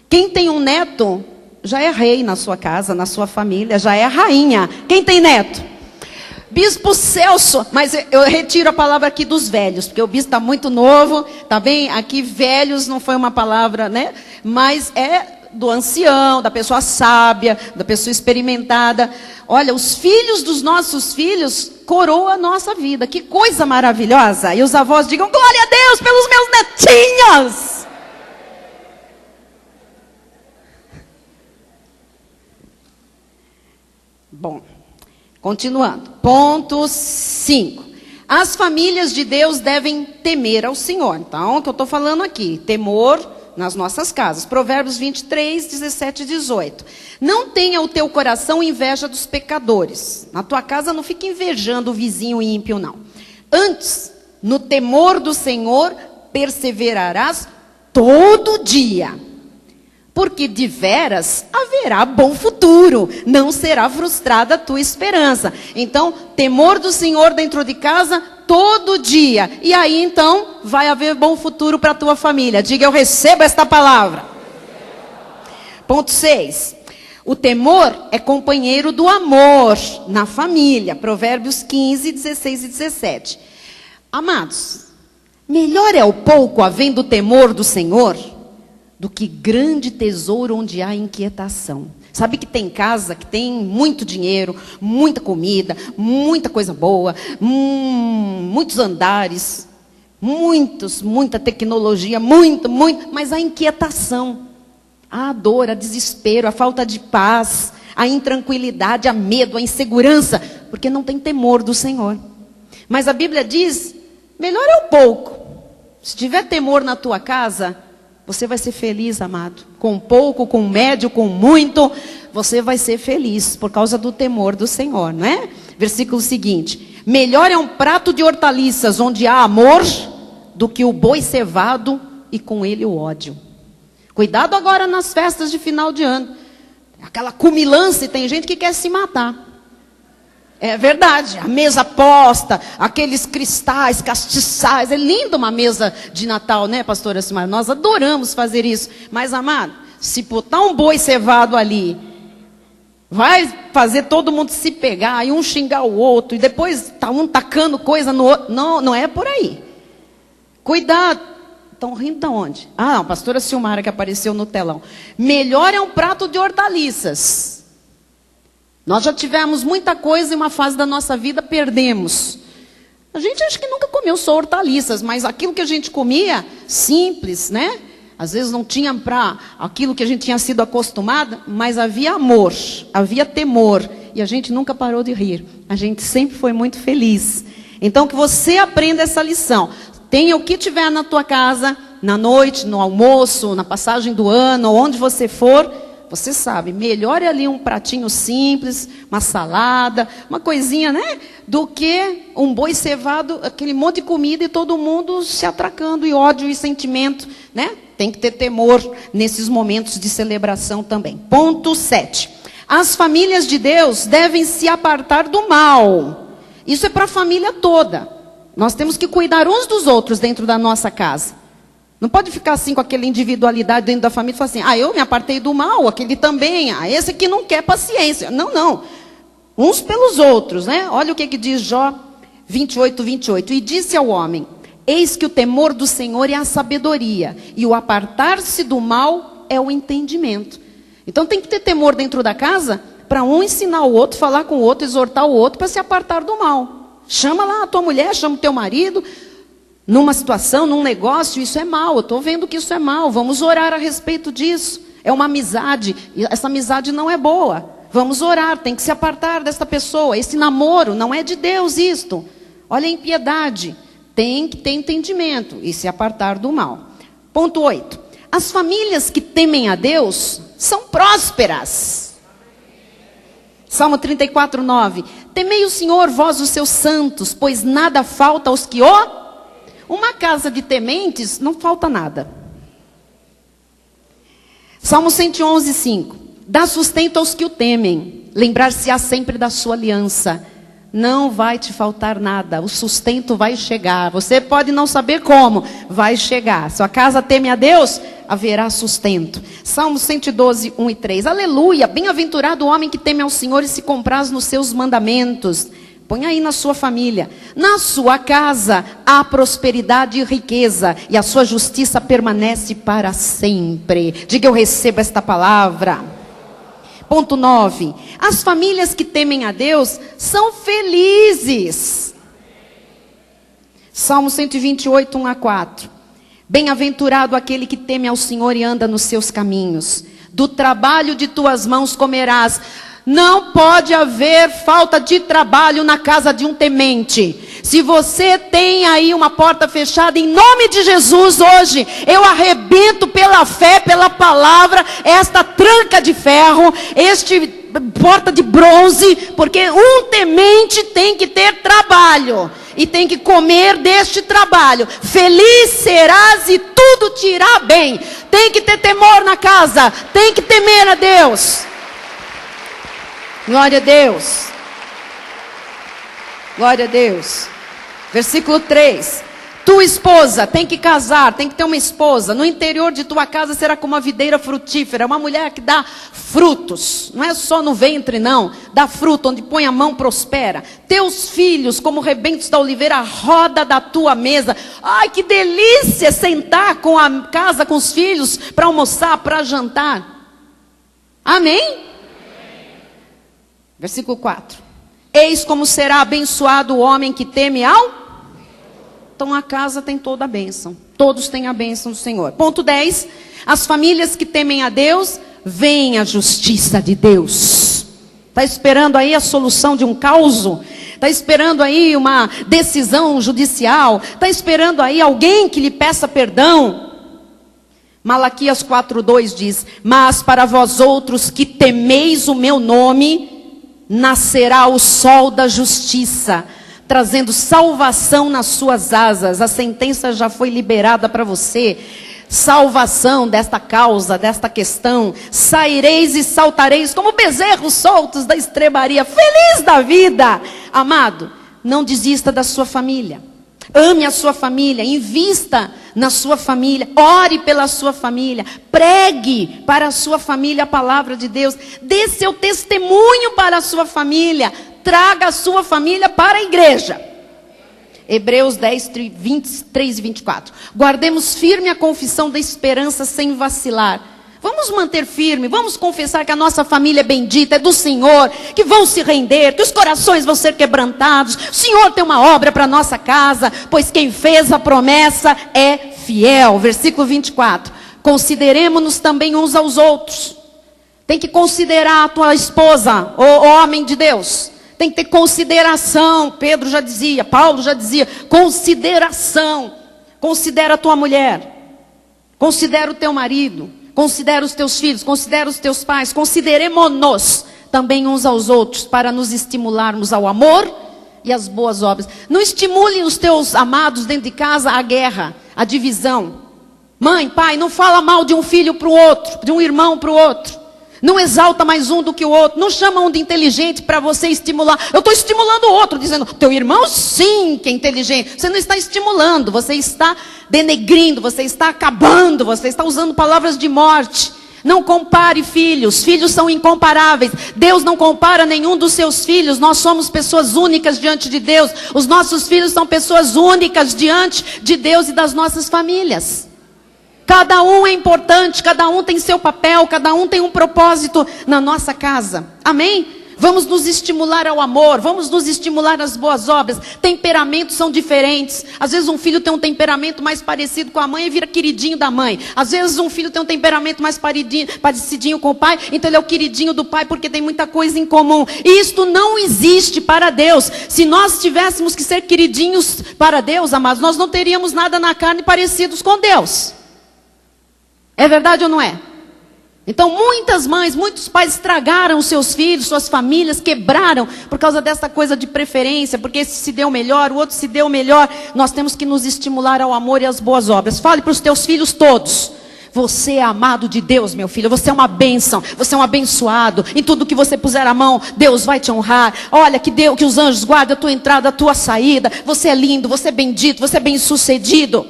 [SPEAKER 1] Quem tem um neto, já é rei na sua casa, na sua família, já é rainha. Quem tem neto? Bispo Celso, mas eu retiro a palavra aqui dos velhos, porque o bispo está muito novo, tá bem? Aqui velhos não foi uma palavra, né? Mas é do ancião, da pessoa sábia, da pessoa experimentada. Olha, os filhos dos nossos filhos coroa a nossa vida. Que coisa maravilhosa. E os avós digam: glória a Deus pelos meus netinhos. Bom, continuando. Ponto 5. As famílias de Deus devem temer ao Senhor. Então, o que eu estou falando aqui? Temor nas nossas casas. Provérbios 23, 17 e 18. Não tenha o teu coração inveja dos pecadores. Na tua casa não fique invejando o vizinho ímpio, não. Antes, no temor do Senhor, perseverarás todo dia. porque de veras haverá bom futuro, não será frustrada a tua esperança. Então, temor do Senhor dentro de casa todo dia. E aí então vai haver bom futuro para a tua família. Diga, eu recebo esta palavra. Ponto 6. O temor é companheiro do amor na família. Provérbios 15, 16 e 17. Amados, melhor é o pouco havendo temor do Senhor do que grande tesouro onde há inquietação. Sabe que tem casa que tem muito dinheiro, muita comida, muita coisa boa, muitos andares, muita tecnologia, mas a inquietação, a dor, a desespero, a falta de paz, a intranquilidade, a medo, a insegurança, porque não tem temor do Senhor. Mas a Bíblia diz, melhor é o pouco. Se tiver temor na tua casa, você vai ser feliz, amado. Com pouco, com médio, com muito, você vai ser feliz por causa do temor do Senhor, não é? Versículo seguinte: melhor é um prato de hortaliças onde há amor do que o boi cevado e com ele o ódio. Cuidado agora nas festas de final de ano. Aquela cumilança, e tem gente que quer se matar. É verdade, a mesa posta, aqueles cristais, castiçais. É lindo uma mesa de Natal, né, pastora Simara? Nós adoramos fazer isso. Mas, amado, se botar um boi cevado ali, vai fazer todo mundo se pegar, e um xingar o outro, e depois tá um tacando coisa no outro. Não é por aí. Cuidado. Estão rindo de onde? Ah, a pastora Silmara que apareceu no telão. Melhor é um prato de hortaliças. Nós já tivemos muita coisa em uma fase da nossa vida, perdemos. A gente acho que nunca comeu só hortaliças, mas aquilo que a gente comia, simples, né? Às vezes não tinha para aquilo que a gente tinha sido acostumada, mas havia amor, havia temor. E a gente nunca parou de rir. A gente sempre foi muito feliz. Então que você aprenda essa lição. Tenha o que tiver na tua casa, na noite, no almoço, na passagem do ano, onde você for. Você sabe, melhor é ali um pratinho simples, uma salada, uma coisinha, né? Do que um boi cevado, aquele monte de comida e todo mundo se atracando, e ódio e sentimento, né? Tem que ter temor nesses momentos de celebração também. Ponto 7. As famílias de Deus devem se apartar do mal. Isso é para a família toda. Nós temos que cuidar uns dos outros dentro da nossa casa. Não pode ficar assim com aquela individualidade dentro da família e falar assim, ah, eu me apartei do mal, aquele também, ah, esse aqui não quer paciência. Não. Uns pelos outros, né? Olha o que diz Jó 28, 28. E disse ao homem, eis que o temor do Senhor é a sabedoria, e o apartar-se do mal é o entendimento. Então tem que ter temor dentro da casa, para um ensinar o outro, falar com o outro, exortar o outro, para se apartar do mal. Chama lá a tua mulher, chama o teu marido. Numa situação, num negócio, isso é mal, eu estou vendo que isso é mal, vamos orar a respeito disso. É uma amizade, e essa amizade não é boa. Vamos orar, tem que se apartar dessa pessoa. Esse namoro não é de Deus isto. Olha a impiedade, tem que ter entendimento e se apartar do mal. Ponto 8. As famílias que temem a Deus são prósperas. Salmo 34, 9. Temei o Senhor, vós os seus santos, pois nada falta aos que o... Uma casa de tementes, não falta nada. Salmo 111, 5. Dá sustento aos que o temem. Lembrar-se-á sempre da sua aliança. Não vai te faltar nada. O sustento vai chegar. Você pode não saber como. Vai chegar. Sua casa teme a Deus, haverá sustento. Salmo 112, 1 e 3. Aleluia. Bem-aventurado o homem que teme ao Senhor e se compraz nos seus mandamentos. Põe aí na sua família. Na sua casa há prosperidade e riqueza, e a sua justiça permanece para sempre. Diga, eu recebo esta palavra. Ponto 9. As famílias que temem a Deus são felizes. Salmo 128, 1 a 4. Bem-aventurado aquele que teme ao Senhor e anda nos seus caminhos. Do trabalho de tuas mãos comerás. Não pode haver falta de trabalho na casa de um temente. Se você tem aí uma porta fechada, em nome de Jesus hoje, eu arrebento pela fé, pela palavra, esta tranca de ferro, este porta de bronze, porque um temente tem que ter trabalho. e tem que comer deste trabalho. Feliz serás e tudo te irá bem. Tem que ter temor na casa, tem que temer a Deus. Glória a Deus. Glória a Deus. Versículo 3. Tu, esposa, tem que casar, tem que ter uma esposa. No interior de tua casa será como uma videira frutífera, uma mulher que dá frutos. Não é só no ventre, não. Dá fruto, onde põe a mão prospera. Teus filhos, como rebentos da oliveira, a roda da tua mesa. Ai, que delícia sentar com a casa, com os filhos, para almoçar, para jantar. Amém? Versículo 4. Eis como será abençoado o homem que teme ao... Então a casa tem toda a bênção. Todos têm a bênção do Senhor. Ponto 10. As famílias que temem a Deus, veem a justiça de Deus. Está esperando aí a solução de um caos? Está esperando aí uma decisão judicial? Está esperando aí alguém que lhe peça perdão? Malaquias 4:2 diz: mas para vós outros que temeis o meu nome, nascerá o sol da justiça, trazendo salvação nas suas asas. A sentença já foi liberada para você. Salvação desta causa, desta questão. Saireis e saltareis como bezerros soltos da estrebaria, feliz da vida. Amado, não desista da sua família. Ame a sua família, invista na sua família, ore pela sua família, pregue para a sua família a palavra de Deus, dê seu testemunho para a sua família, traga a sua família para a igreja. Hebreus 10, 23 e 24. Guardemos firme a confissão da esperança sem vacilar. Vamos manter firme, vamos confessar que a nossa família é bendita, é do Senhor, que vão se render, que os corações vão ser quebrantados. O Senhor tem uma obra para a nossa casa, pois quem fez a promessa é fiel. Versículo 24. Consideremos-nos também uns aos outros. Tem que considerar a tua esposa, o homem de Deus. Tem que ter consideração. Pedro já dizia, Paulo já dizia, consideração. Considera a tua mulher, considera o teu marido, considera os teus filhos, considera os teus pais. Consideremos-nos também uns aos outros, para nos estimularmos ao amor e às boas obras. Não estimule os teus amados dentro de casa a guerra, a divisão. Mãe, pai, não fala mal de um filho para o outro, de um irmão para o outro. Não exalta mais um do que o outro. Não chama um de inteligente para você estimular. Eu estou estimulando o outro, dizendo, teu irmão sim que é inteligente. Você não está estimulando, você está denegrindo, você está acabando, você está usando palavras de morte. Não compare filhos. Filhos são incomparáveis. Deus não compara nenhum dos seus filhos. Nós somos pessoas únicas diante de Deus. Os nossos filhos são pessoas únicas diante de Deus e das nossas famílias. Cada um é importante, cada um tem seu papel, cada um tem um propósito na nossa casa. Amém? Vamos nos estimular ao amor, vamos nos estimular às boas obras. Temperamentos são diferentes. Às vezes um filho tem um temperamento mais parecido com a mãe e vira queridinho da mãe. Às vezes um filho tem um temperamento mais parecidinho com o pai, então ele é o queridinho do pai porque tem muita coisa em comum. E isto não existe para Deus. Se nós tivéssemos que ser queridinhos para Deus, amados, nós não teríamos nada na carne parecidos com Deus. É verdade ou não é? Então muitas mães, muitos pais estragaram os seus filhos, suas famílias, quebraram por causa dessa coisa de preferência, porque esse se deu melhor, o outro se deu melhor. Nós temos que nos estimular ao amor e às boas obras. Fale para os teus filhos todos. Você é amado de Deus, meu filho. Você é uma bênção, você é um abençoado. Em tudo que você puser a mão, Deus vai te honrar. Olha, que os anjos guardem a tua entrada, a tua saída. Você é lindo, você é bendito, você é bem-sucedido.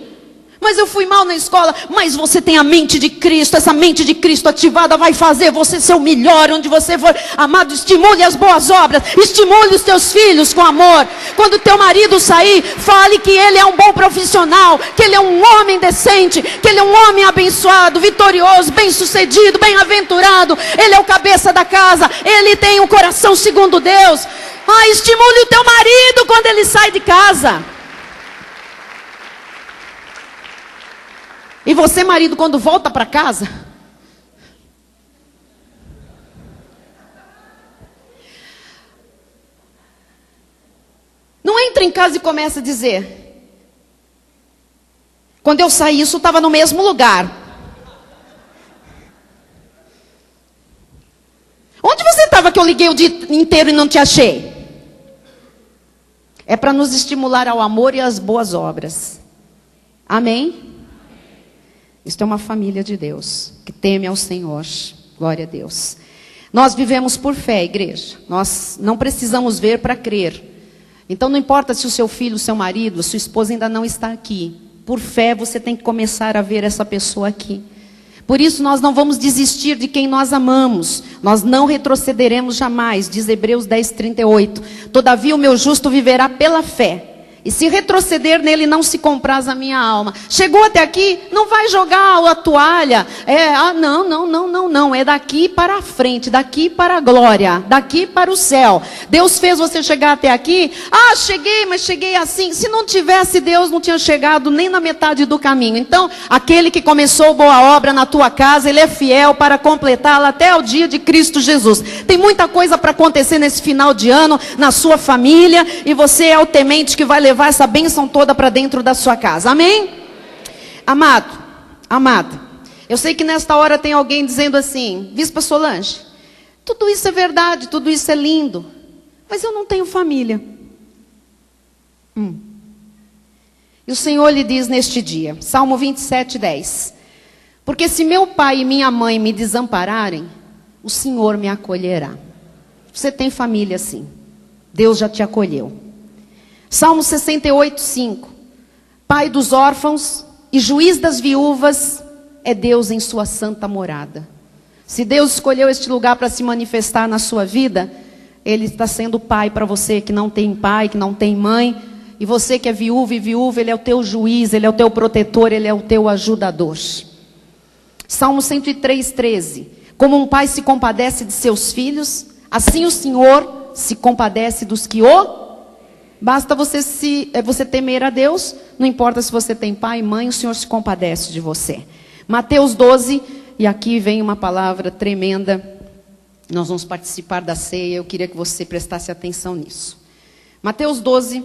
[SPEAKER 1] Mas eu fui mal na escola. Mas você tem a mente de Cristo. Essa mente de Cristo ativada vai fazer você ser o melhor onde você for. Amado, estimule as boas obras. Estimule os teus filhos com amor. Quando teu marido sair, fale que ele é um bom profissional, que ele é um homem decente, que ele é um homem abençoado, vitorioso, bem-sucedido, bem-aventurado. Ele é o cabeça da casa. Ele tem um coração segundo Deus. Estimule o teu marido quando ele sai de casa. E você, marido, quando volta para casa, não entra em casa e começa a dizer, quando eu saí, isso estava no mesmo lugar. Onde você estava que eu liguei o dia inteiro e não te achei? É para nos estimular ao amor e às boas obras. Amém? Isto é uma família de Deus, que teme ao Senhor. Glória a Deus. Nós vivemos por fé, igreja. Nós não precisamos ver para crer. Então não importa se o seu filho, o seu marido, a sua esposa ainda não está aqui. Por fé você tem que começar a ver essa pessoa aqui. Por isso nós não vamos desistir de quem nós amamos. Nós não retrocederemos jamais, diz Hebreus 10:38. Todavia o meu justo viverá pela fé. E se retroceder nele, não se compraz a minha alma. Chegou até aqui, não vai jogar a toalha. Não. É daqui para a frente, daqui para a glória, daqui para o céu. Deus fez você chegar até aqui. Cheguei, mas cheguei assim. Se não tivesse Deus, não tinha chegado nem na metade do caminho. Então, aquele que começou boa obra na tua casa, ele é fiel para completá-la até o dia de Cristo Jesus. Tem muita coisa para acontecer nesse final de ano, na sua família, e você é o temente que vai levar essa bênção toda para dentro da sua casa. Amém? Amado, amada, eu sei que nesta hora tem alguém dizendo assim: Bispa Solange, tudo isso é verdade, tudo isso é lindo, mas eu não tenho família. E o Senhor lhe diz neste dia, Salmo 27:10: porque se meu pai e minha mãe me desampararem, o Senhor me acolherá. Você tem família sim, Deus já te acolheu. Salmo 68:5: Pai dos órfãos e juiz das viúvas é Deus em sua santa morada. Se Deus escolheu este lugar para se manifestar na sua vida, Ele está sendo pai para você que não tem pai, que não tem mãe. E você que é viúva e viúva, Ele é o teu juiz, Ele é o teu protetor, Ele é o teu ajudador. Salmo 103:13: como um pai se compadece de seus filhos, assim o Senhor se compadece dos que o... Basta você temer a Deus, não importa se você tem pai, mãe, o Senhor se compadece de você. Mateus 12, e aqui vem uma palavra tremenda. Nós vamos participar da ceia, eu queria que você prestasse atenção nisso. Mateus 12,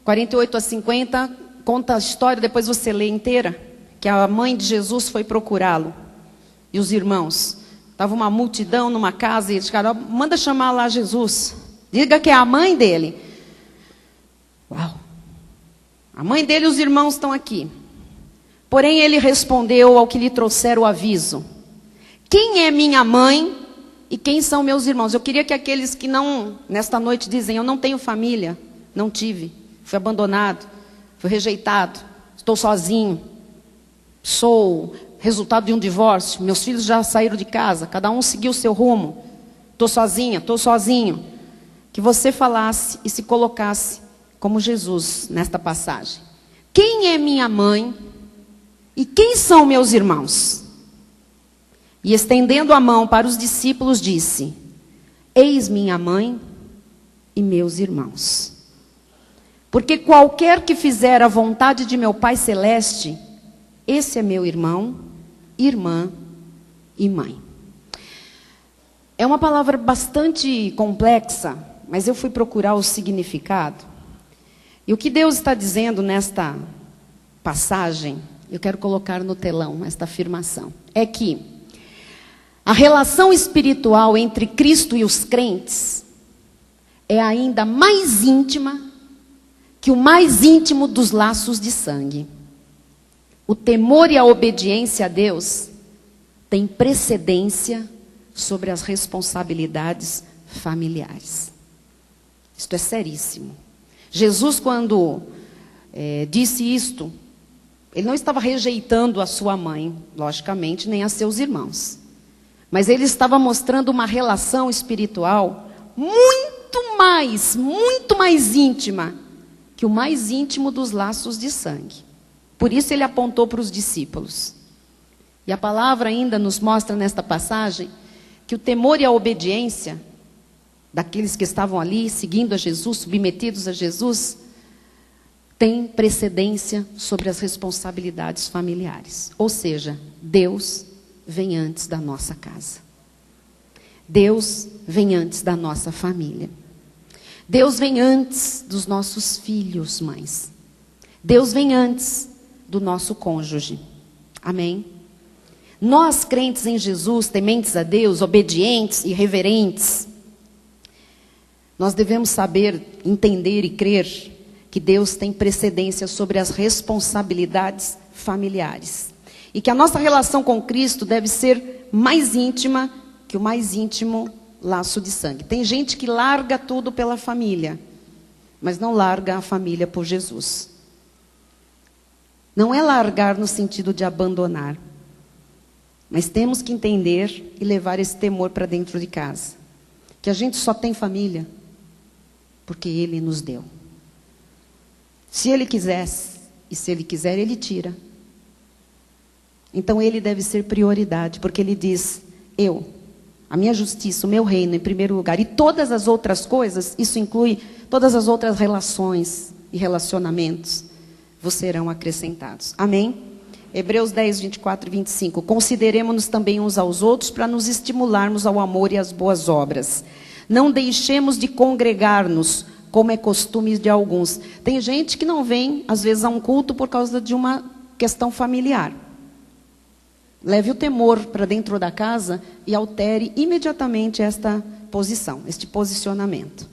[SPEAKER 1] 48-50, conta a história, depois você lê inteira, que a mãe de Jesus foi procurá-lo. E os irmãos, estava uma multidão numa casa, e eles disseram: manda chamar lá Jesus, diga que é a mãe dele. Uau! A mãe dele e os irmãos estão aqui. Porém ele respondeu ao que lhe trouxeram o aviso: quem é minha mãe e quem são meus irmãos? Eu queria que aqueles que não, nesta noite dizem: eu não tenho família, não tive, fui abandonado, fui rejeitado, estou sozinho, sou resultado de um divórcio, meus filhos já saíram de casa, cada um seguiu o seu rumo, estou sozinha, estou sozinho. Que você falasse e se colocasse como Jesus nesta passagem: quem é minha mãe e quem são meus irmãos? E estendendo a mão para os discípulos disse: eis minha mãe e meus irmãos. Porque qualquer que fizer a vontade de meu Pai Celeste, esse é meu irmão, irmã e mãe. É uma palavra bastante complexa, mas eu fui procurar o significado. E o que Deus está dizendo nesta passagem, eu quero colocar no telão esta afirmação, é que a relação espiritual entre Cristo e os crentes é ainda mais íntima que o mais íntimo dos laços de sangue. O temor e a obediência a Deus têm precedência sobre as responsabilidades familiares. Isto é seríssimo. Jesus, quando disse isto, ele não estava rejeitando a sua mãe, logicamente, nem a seus irmãos. Mas ele estava mostrando uma relação espiritual muito mais íntima que o mais íntimo dos laços de sangue. Por isso ele apontou para os discípulos. E a palavra ainda nos mostra nesta passagem que o temor e a obediência daqueles que estavam ali, seguindo a Jesus, submetidos a Jesus, tem precedência sobre as responsabilidades familiares. Ou seja, Deus vem antes da nossa casa. Deus vem antes da nossa família. Deus vem antes dos nossos filhos, mães. Deus vem antes do nosso cônjuge. Amém? Nós, crentes em Jesus, tementes a Deus, obedientes e reverentes, Nós devemos saber, entender e crer que Deus tem precedência sobre as responsabilidades familiares. E que a nossa relação com Cristo deve ser mais íntima que o mais íntimo laço de sangue. Tem gente que larga tudo pela família, mas não larga a família por Jesus. Não é largar no sentido de abandonar, mas temos que entender e levar esse temor para dentro de casa. Que a gente só tem família porque Ele nos deu. Se Ele quisesse, e se Ele quiser, Ele tira. Então Ele deve ser prioridade, porque Ele diz, a minha justiça, o meu reino em primeiro lugar. E todas as outras coisas, isso inclui todas as outras relações e relacionamentos, vos serão acrescentados. Amém? Hebreus 10, 24 e 25. Consideremos-nos também uns aos outros para nos estimularmos ao amor e às boas obras. Não deixemos de congregar-nos, como é costume de alguns. Tem gente que não vem, às vezes, a um culto por causa de uma questão familiar. Leve o temor para dentro da casa e altere imediatamente esta posição, este posicionamento.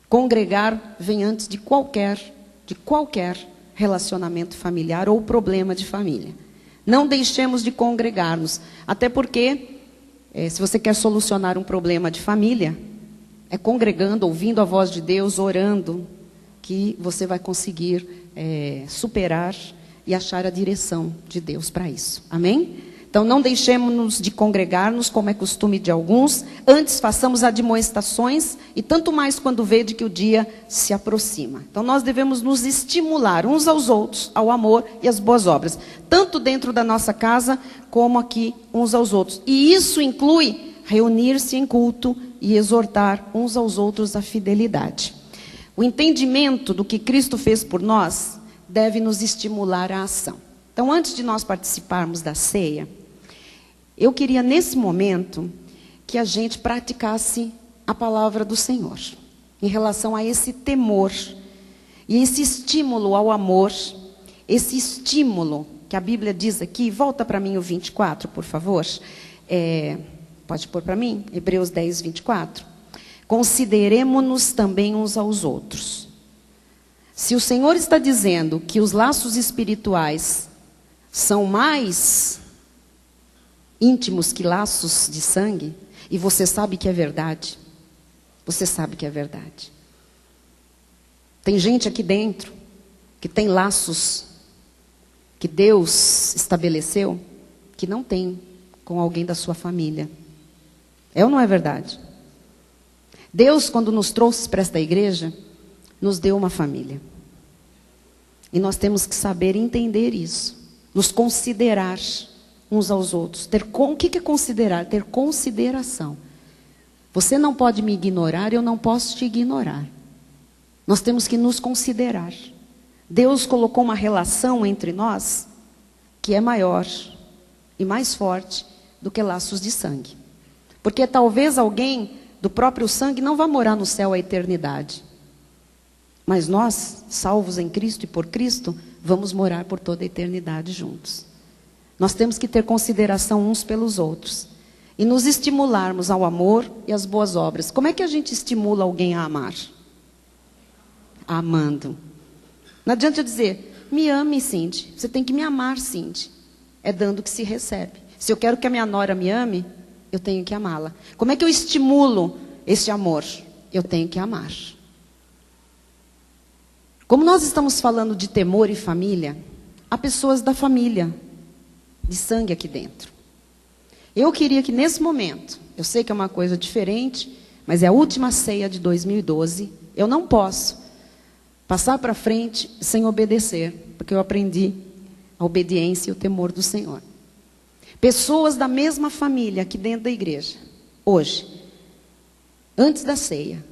[SPEAKER 1] Congregar vem antes de qualquer relacionamento familiar ou problema de família. Não deixemos de congregar-nos, até porque, se você quer solucionar um problema de família, é congregando, ouvindo a voz de Deus, orando, que você vai conseguir superar e achar a direção de Deus para isso. Amém? Então, não deixemos de congregar-nos, como é costume de alguns. Antes, façamos admoestações, e tanto mais quando vede que o dia se aproxima. Então, nós devemos nos estimular uns aos outros, ao amor e às boas obras. Tanto dentro da nossa casa, como aqui uns aos outros. E isso inclui reunir-se em culto e exortar uns aos outros à fidelidade. O entendimento do que Cristo fez por nós deve nos estimular à ação. Então, antes de nós participarmos da ceia, eu queria, nesse momento, que a gente praticasse a palavra do Senhor, em relação a esse temor, e esse estímulo ao amor, esse estímulo que a Bíblia diz aqui. Volta para mim o 24, por favor. Pode pôr para mim? Hebreus 10, 24. Consideremo-nos também uns aos outros. Se o Senhor está dizendo que os laços espirituais são mais íntimos que laços de sangue, e você sabe que é verdade. Você sabe que é verdade. Tem gente aqui dentro que tem laços que Deus estabeleceu que não tem com alguém da sua família. É ou não é verdade? Deus, quando nos trouxe para esta igreja, nos deu uma família. E nós temos que saber entender isso. Nos considerar uns aos outros. O que é considerar? Ter consideração. Você não pode me ignorar, eu não posso te ignorar. Nós temos que nos considerar. Deus colocou uma relação entre nós que é maior e mais forte do que laços de sangue. Porque talvez alguém do próprio sangue não vá morar no céu a eternidade. Mas nós, salvos em Cristo e por Cristo, vamos morar por toda a eternidade juntos. Nós temos que ter consideração uns pelos outros. E nos estimularmos ao amor e às boas obras. Como é que a gente estimula alguém a amar? Amando. Não adianta eu dizer, me ame, Cindy. Você tem que me amar, Cindy. É dando que se recebe. Se eu quero que a minha nora me ame, eu tenho que amá-la. Como é que eu estimulo esse amor? Eu tenho que amar. Como nós estamos falando de temor e família, há pessoas da família de sangue aqui dentro. Eu queria que nesse momento, eu sei que é uma coisa diferente, mas é a última ceia de 2012, eu não posso passar para frente sem obedecer, porque eu aprendi a obediência e o temor do Senhor. Pessoas da mesma família aqui dentro da igreja, hoje, antes da ceia,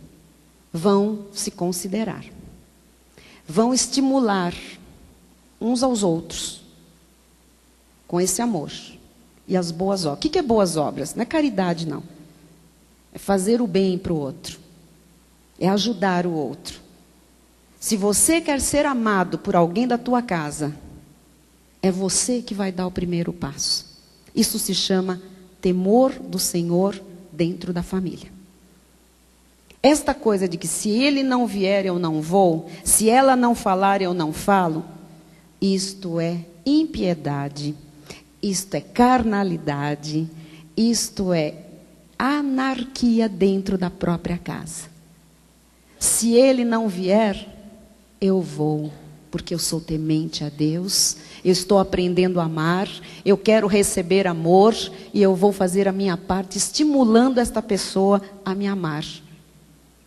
[SPEAKER 1] vão se considerar. Vão estimular uns aos outros com esse amor e as boas obras. O que é boas obras? Não é caridade, não. É fazer o bem para o outro. É ajudar o outro. Se você quer ser amado por alguém da tua casa, é você que vai dar o primeiro passo. Isso se chama temor do Senhor dentro da família. Esta coisa de que se ele não vier eu não vou, se ela não falar eu não falo, isto é impiedade, isto é carnalidade, isto é anarquia dentro da própria casa. Se ele não vier, eu vou, porque eu sou temente a Deus, eu estou aprendendo a amar, eu quero receber amor e eu vou fazer a minha parte estimulando esta pessoa a me amar.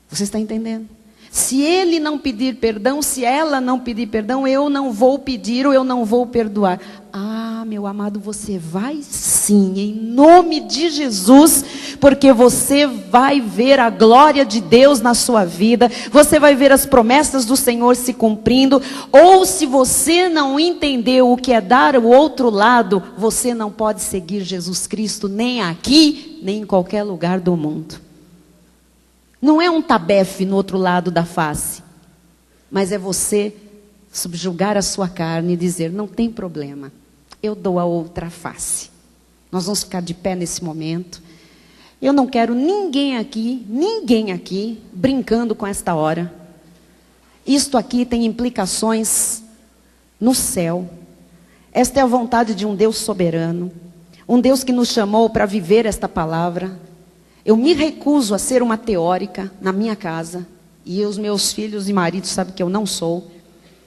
[SPEAKER 1] Você está entendendo? Se ele não pedir perdão, se ela não pedir perdão, eu não vou pedir ou eu não vou perdoar. Ah, meu amado, você vai sim, em nome de Jesus, porque você vai ver a glória de Deus na sua vida, você vai ver as promessas do Senhor se cumprindo, ou se você não entendeu o que é dar o outro lado, você não pode seguir Jesus Cristo nem aqui, nem em qualquer lugar do mundo. Não é um tabefe no outro lado da face, mas é você subjugar a sua carne e dizer, não tem problema, eu dou a outra face. Nós vamos ficar de pé nesse momento. Eu não quero ninguém aqui, brincando com esta hora. Isto aqui tem implicações no céu. Esta é a vontade de um Deus soberano, um Deus que nos chamou para viver esta palavra. Eu me recuso a ser uma teórica na minha casa. E os meus filhos e maridos sabem que eu não sou.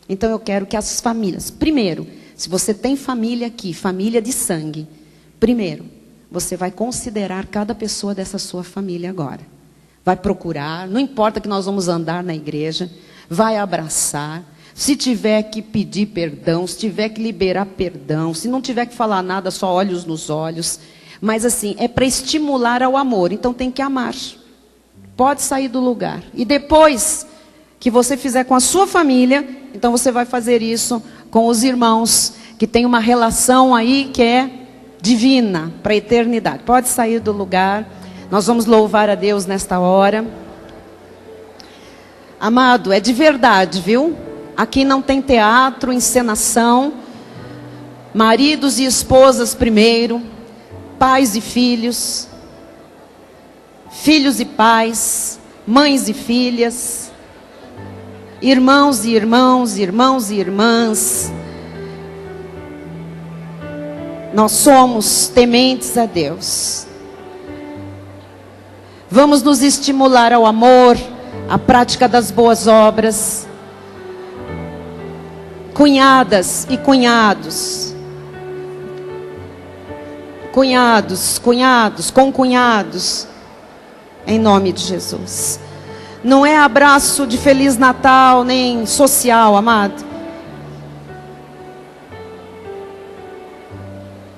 [SPEAKER 1] Então eu quero que as famílias... Primeiro, se você tem família aqui, família de sangue. Primeiro, você vai considerar cada pessoa dessa sua família agora. Vai procurar, não importa que nós vamos andar na igreja. Vai abraçar. Se tiver que pedir perdão, se tiver que liberar perdão. Se não tiver que falar nada, só olhos nos olhos. Mas assim, é para estimular ao amor. Então tem que amar. Pode sair do lugar. E depois que você fizer com a sua família, então você vai fazer isso com os irmãos, que tem uma relação aí que é divina, para a eternidade. Pode sair do lugar. Nós vamos louvar a Deus nesta hora. Amado, é de verdade, viu? Aqui não tem teatro, encenação. Maridos e esposas primeiro. Pais e filhos, filhos e pais, mães e filhas, irmãos e irmãos, irmãos e irmãs. Nós somos tementes a Deus. Vamos nos estimular ao amor, à prática das boas obras. Cunhadas e cunhados. Cunhados, concunhados, em nome de Jesus. Não é abraço de Feliz Natal, nem social, amado.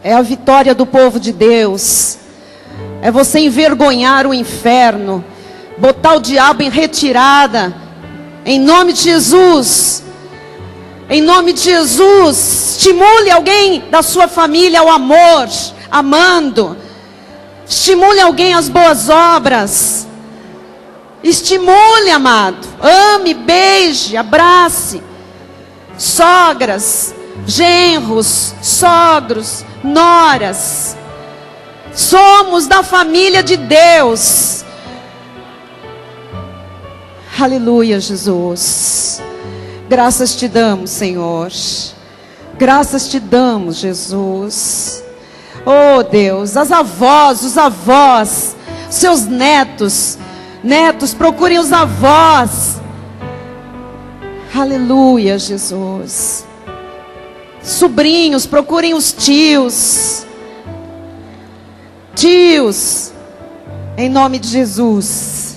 [SPEAKER 1] É a vitória do povo de Deus. É você envergonhar o inferno, botar o diabo em retirada, em nome de Jesus. Em nome de Jesus, estimule alguém da sua família ao amor, amando. Estimule alguém às boas obras. Estimule, amado. Ame, beije, abrace. Sogras, genros, sogros, noras. Somos da família de Deus. Aleluia, Jesus. Graças te damos, Senhor. Graças te damos, Jesus. Oh Deus, as avós, os avós, seus netos, procurem os avós. Aleluia, Jesus. Sobrinhos, procurem os tios. Tios, em nome de Jesus.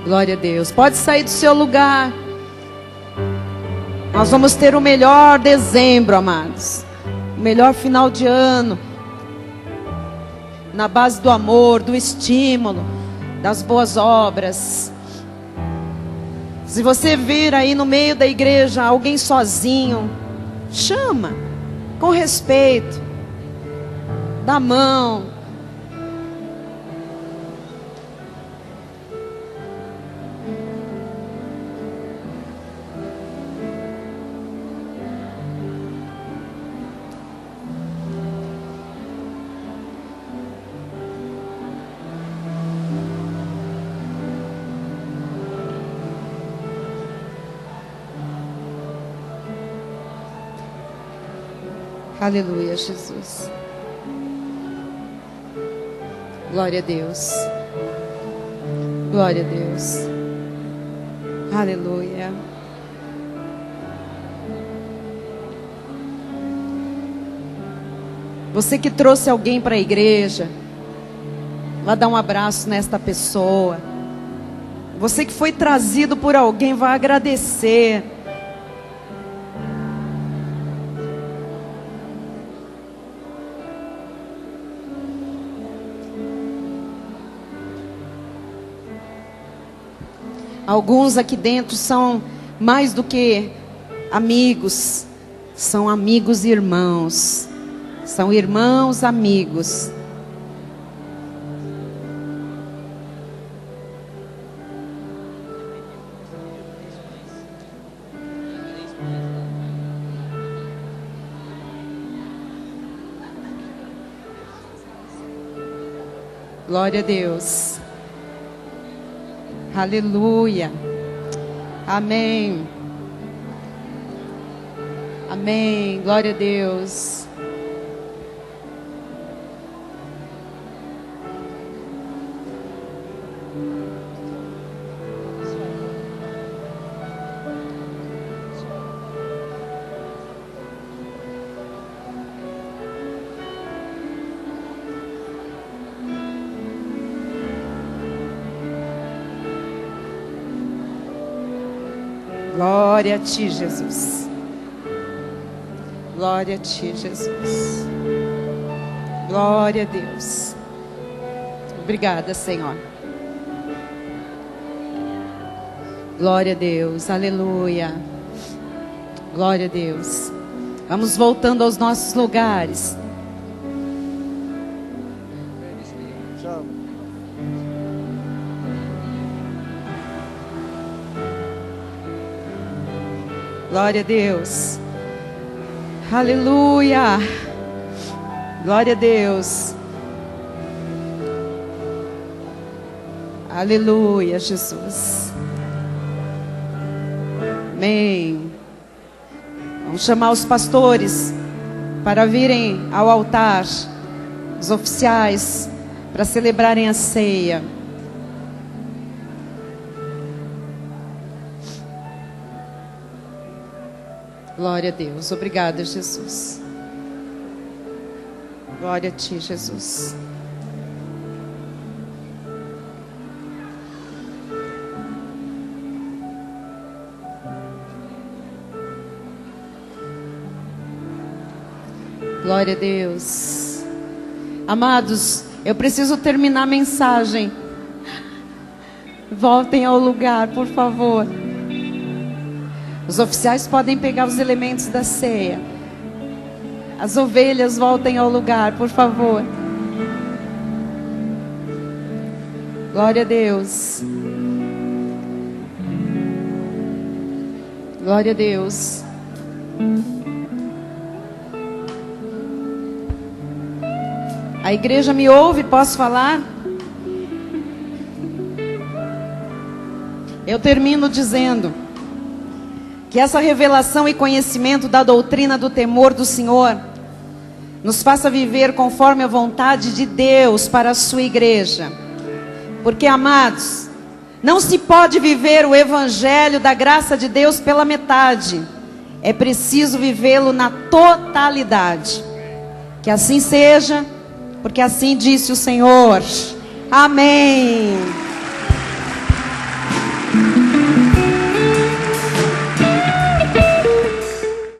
[SPEAKER 1] Glória a Deus. Pode sair do seu lugar. Nós vamos ter o melhor dezembro, amados. O melhor final de ano. Na base do amor, do estímulo, das boas obras. Se você vir aí no meio da igreja alguém sozinho, chama, com respeito. Dá a mão. Aleluia, Jesus. Glória a Deus. Glória a Deus. Aleluia. Você que trouxe alguém para a igreja, vá dar um abraço nesta pessoa. Você que foi trazido por alguém, vá agradecer. Alguns aqui dentro são mais do que amigos, são amigos e irmãos. São irmãos, amigos. Glória a Deus. Aleluia. Amém. Amém. Glória a Deus. Glória a Ti, Jesus. Glória a Ti, Jesus. Glória a Deus. Obrigada, Senhor. Glória a Deus. Aleluia. Glória a Deus. Vamos voltando aos nossos lugares. Glória a Deus. Aleluia. Glória a Deus. Aleluia, Jesus. Amém. Vamos chamar os pastores para virem ao altar, os oficiais, para celebrarem a ceia. Glória a Deus. Obrigada, Jesus. Glória a Ti, Jesus. Glória a Deus. Amados, eu preciso terminar a mensagem. Voltem ao lugar, por favor. Os oficiais podem pegar os elementos da ceia. As ovelhas voltem ao lugar, por favor. Glória a Deus. Glória a Deus. A igreja me ouve? Posso falar? Eu termino dizendo que essa revelação e conhecimento da doutrina do temor do Senhor nos faça viver conforme a vontade de Deus para a sua igreja. Porque, amados, não se pode viver o evangelho da graça de Deus pela metade. É preciso vivê-lo na totalidade. Que assim seja, porque assim disse o Senhor. Amém.